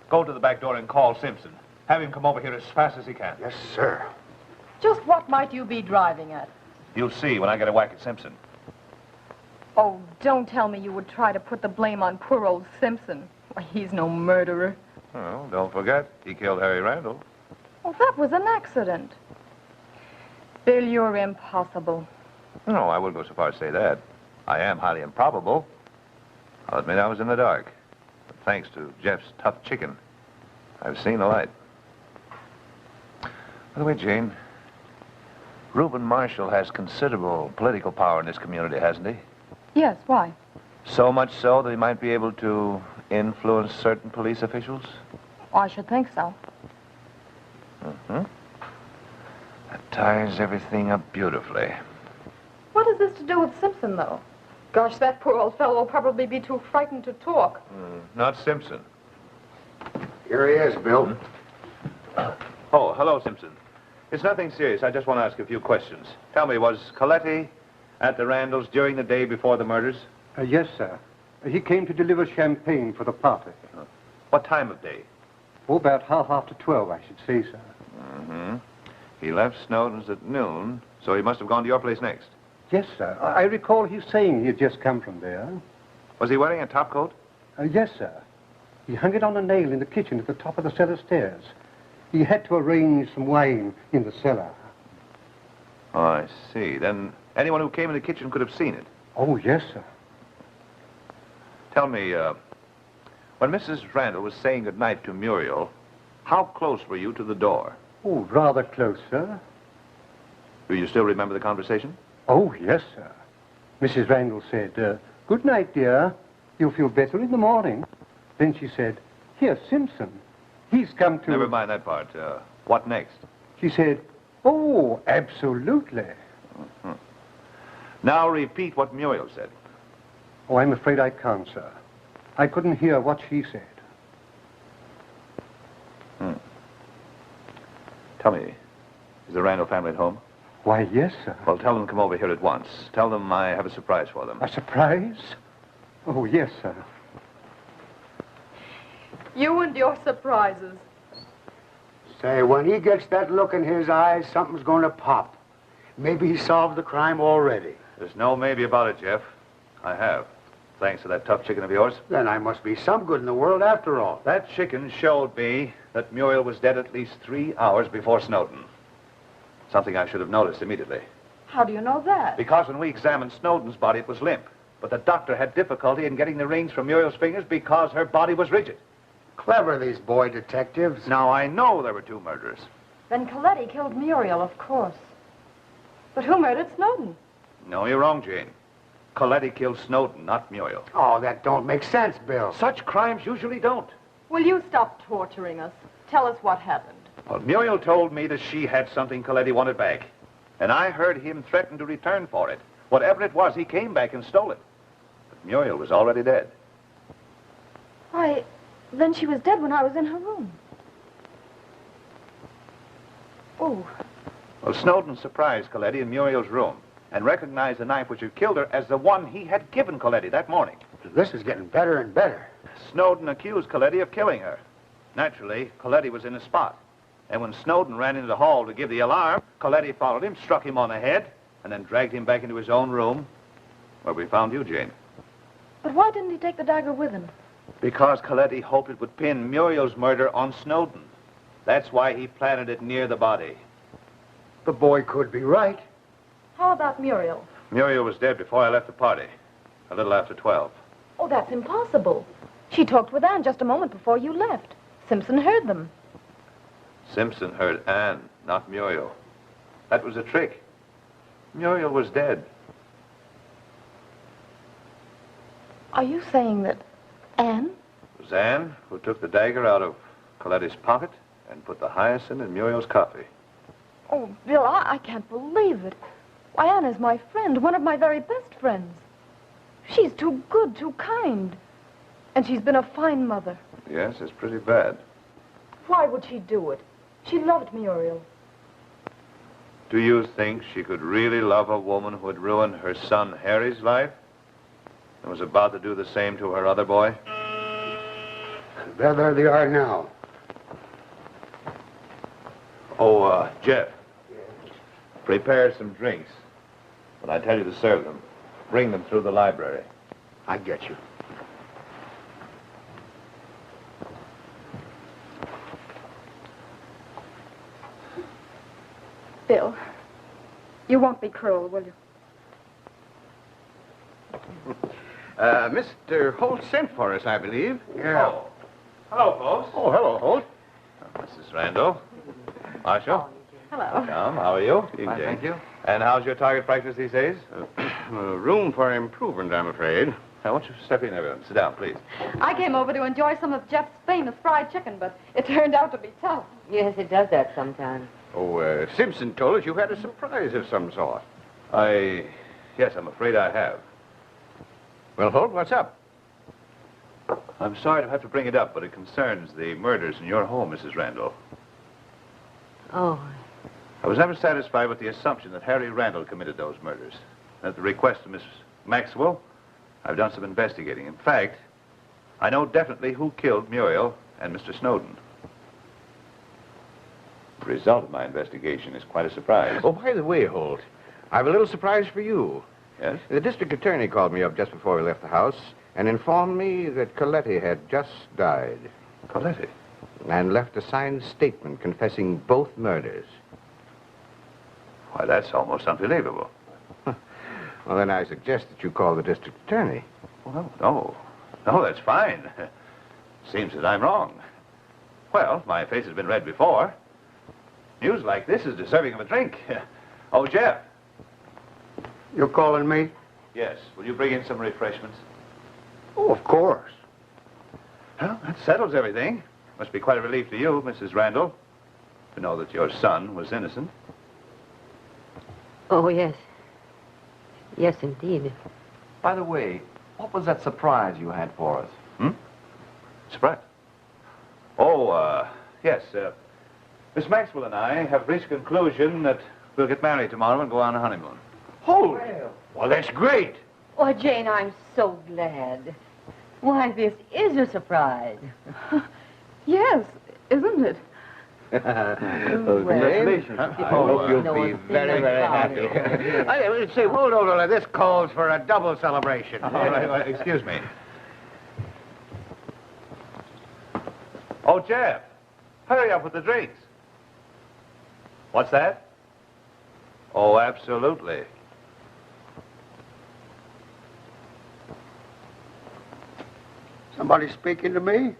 go to the back door and call Simpson. Have him come over here as fast as he can. Yes, sir. Just what might you be driving at? You'll see when I get a whack at Simpson. Oh, don't tell me you would try to put the blame on poor old Simpson. Why, he's no murderer. Well, don't forget, he killed Harry Randall. Oh, that was an accident. Bill, you're impossible. No, I wouldn't go so far as to say that. I am highly improbable. I'll admit I was in the dark. But thanks to Jeff's tough chicken, I've seen the light. By the way, Jane, Reuben Marshall has considerable political power in this community, hasn't he? Yes, why? So much so that he might be able to influence certain police officials? I should think so. Mm-hmm. That ties everything up beautifully. What has this to do with Simpson, though? Gosh, that poor old fellow will probably be too frightened to talk. Not Simpson. Here he is, Bill. Oh, hello, Simpson. It's nothing serious. I just want to ask a few questions. Tell me, was Coletti at the Randalls during the day before the murders? Yes, sir. He came to deliver champagne for the party. What time of day? Oh, about 12:30, I should say, sir. Mm-hmm. He left Snowden's at noon, so he must have gone to your place next. Yes, sir. I recall his saying he had just come from there. Was he wearing a topcoat? Yes, sir. He hung it on a nail in the kitchen at the top of the cellar stairs. He had to arrange some wine in the cellar. Oh, I see. Then anyone who came in the kitchen could have seen it. Oh, yes, sir. Tell me, when Mrs. Randall was saying goodnight to Muriel, how close were you to the door? Oh, rather close, sir. Do you still remember the conversation? Oh, yes, sir. Mrs. Randall said, "Good night, dear. You'll feel better in the morning." Then she said, "Here's Simpson. He's come to..." Never mind that part. What next? She said, "Oh, absolutely." Mm-hmm. Now repeat what Muriel said. Oh, I'm afraid I can't, sir. I couldn't hear what she said. Tell me, is the Randall family at home? Why, yes, sir. Well, tell them to come over here at once. Tell them I have a surprise for them. A surprise? Oh, yes, sir. You and your surprises. Say, when he gets that look in his eyes, something's going to pop. Maybe he solved the crime already. There's no maybe about it, Jeff. I have. Thanks to that tough chicken of yours. Then I must be some good in the world after all. That chicken showed me that Muriel was dead at least 3 hours before Snowden. Something I should have noticed immediately. How do you know that? Because when we examined Snowden's body, it was limp. But the doctor had difficulty in getting the rings from Muriel's fingers because her body was rigid. Clever, these boy detectives. Now, I know there were 2 murderers. Then Coletti killed Muriel, of course. But who murdered Snowden? No, you're wrong, Jane. Coletti killed Snowden, not Muriel. Oh, that don't make sense, Bill. Such crimes usually don't. Will you stop torturing us? Tell us what happened. Well, Muriel told me that she had something Coletti wanted back. And I heard him threaten to return for it. Whatever it was, he came back and stole it. But Muriel was already dead. Why, then she was dead when I was in her room. Oh. Well, Snowden surprised Coletti in Muriel's room and recognized the knife which had killed her as the one he had given Coletti that morning. This is getting better and better. Snowden accused Coletti of killing her. Naturally, Coletti was in a spot. And when Snowden ran into the hall to give the alarm, Coletti followed him, struck him on the head, and then dragged him back into his own room Where we found you, Jane. But why didn't he take the dagger with him? Because Coletti hoped it would pin Muriel's murder on Snowden. That's why he planted it near the body. The boy could be right. How about Muriel? Muriel was dead before I left the party, a little after 12. Oh, that's impossible. She talked with Anne just a moment before you left. Simpson heard them. Simpson heard Anne, not Muriel. That was a trick. Muriel was dead. Are you saying that Anne? It was Anne who took the dagger out of Coletti's pocket and put the hyacinth in Muriel's coffee. Oh, Bill, I can't believe it. Why, Anne is my friend, one of my very best friends. She's too good, too kind. And she's been a fine mother. Yes, it's pretty bad. Why would she do it? She loved Muriel. Do you think she could really love a woman who had ruined her son Harry's life and was about to do the same to her other boy? There they are now. Oh, Jeff. Prepare some drinks. When I tell you to serve them, bring them through the library. I get you. Bill, you won't be cruel, will you? Mr. Holt sent for us, I believe. Yeah. Oh. Hello, folks. Oh, hello, Holt. Mrs. Randall. Marshall. Hello. Tom, how are you? Fine, thank you. And how's your target practice these days? Room for improvement, I'm afraid. Now, won't you step in, everyone? Sit down, please. I came over to enjoy some of Jeff's famous fried chicken, but it turned out to be tough. Yes, it does that sometimes. Oh, Simpson told us you had a surprise of some sort. Yes, I'm afraid I have. Well, Holt, what's up? I'm sorry to have to bring it up, but it concerns the murders in your home, Mrs. Randall. Oh. I was never satisfied with the assumption that Harry Randall committed those murders. At the request of Miss Maxwell, I've done some investigating. In fact, I know definitely who killed Muriel and Mr. Snowden. The result of my investigation is quite a surprise. Oh, by the way, Holt, I have a little surprise for you. Yes? The district attorney called me up just before we left the house and informed me that Coletti had just died. Coletti? And left a signed statement confessing both murders. Why, that's almost unbelievable. Well, then I suggest that you call the district attorney. Well, no, that's fine. Seems that I'm wrong. Well, my face has been read before. News like this is deserving of a drink. Oh, Jeff. You calling me? Yes. Will you bring in some refreshments? Oh, of course. Well, that settles everything. Must be quite a relief to you, Mrs. Randall, to know that your son was innocent. Oh, yes. Yes, indeed. By the way, what was that surprise you had for us? Surprise? Oh, yes. Miss Maxwell and I have reached a conclusion that we'll get married tomorrow and go on a honeymoon. Holy! Well, that's great. Oh, Jane, I'm so glad. Why, this is a surprise. Yes, isn't it? Congratulations. I hope you'll be very, very happy. I say, hold on. This calls for a double celebration. All right, excuse me. Oh, Jeff, hurry up with the drinks. What's that? Oh, absolutely. Somebody speaking to me?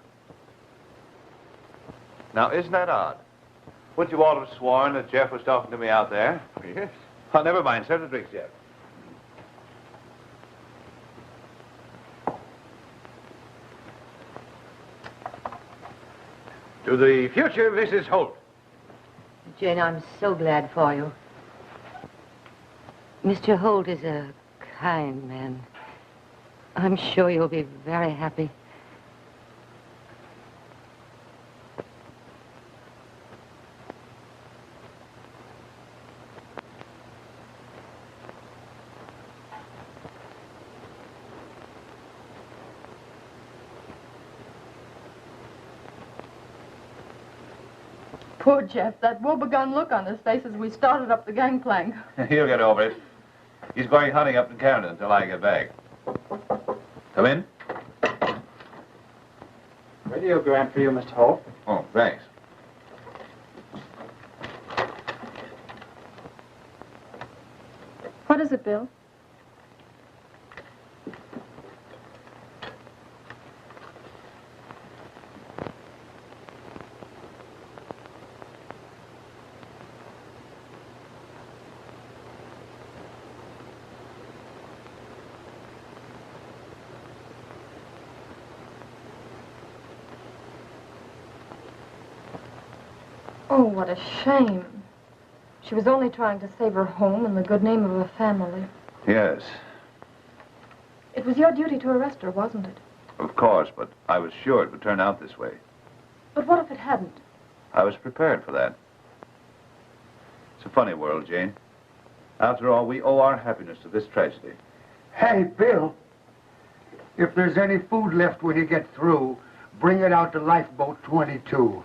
Now, isn't that odd? Would you all have sworn that Jeff was talking to me out there? Yes. Oh, never mind. Serve the drinks, Jeff. To the future Mrs. Holt. Jane, I'm so glad for you. Mr. Holt is a kind man. I'm sure you'll be very happy. Poor Jeff, that woebegone look on his face as we started up the gangplank. He'll get over it. He's going hunting up in Canada until I get back. Come in. Radiogram for you, Mr. Holt. Oh, thanks. What is it, Bill? Oh, what a shame. She was only trying to save her home and the good name of her family. Yes, It was your duty to arrest her, wasn't it? of course, but I was sure it would turn out this way. But what if it hadn't? I was prepared for that. It's a funny world, Jane. After all, we owe our happiness to this tragedy. Hey, Bill, if there's any food left when you get through, bring it out to Lifeboat 22.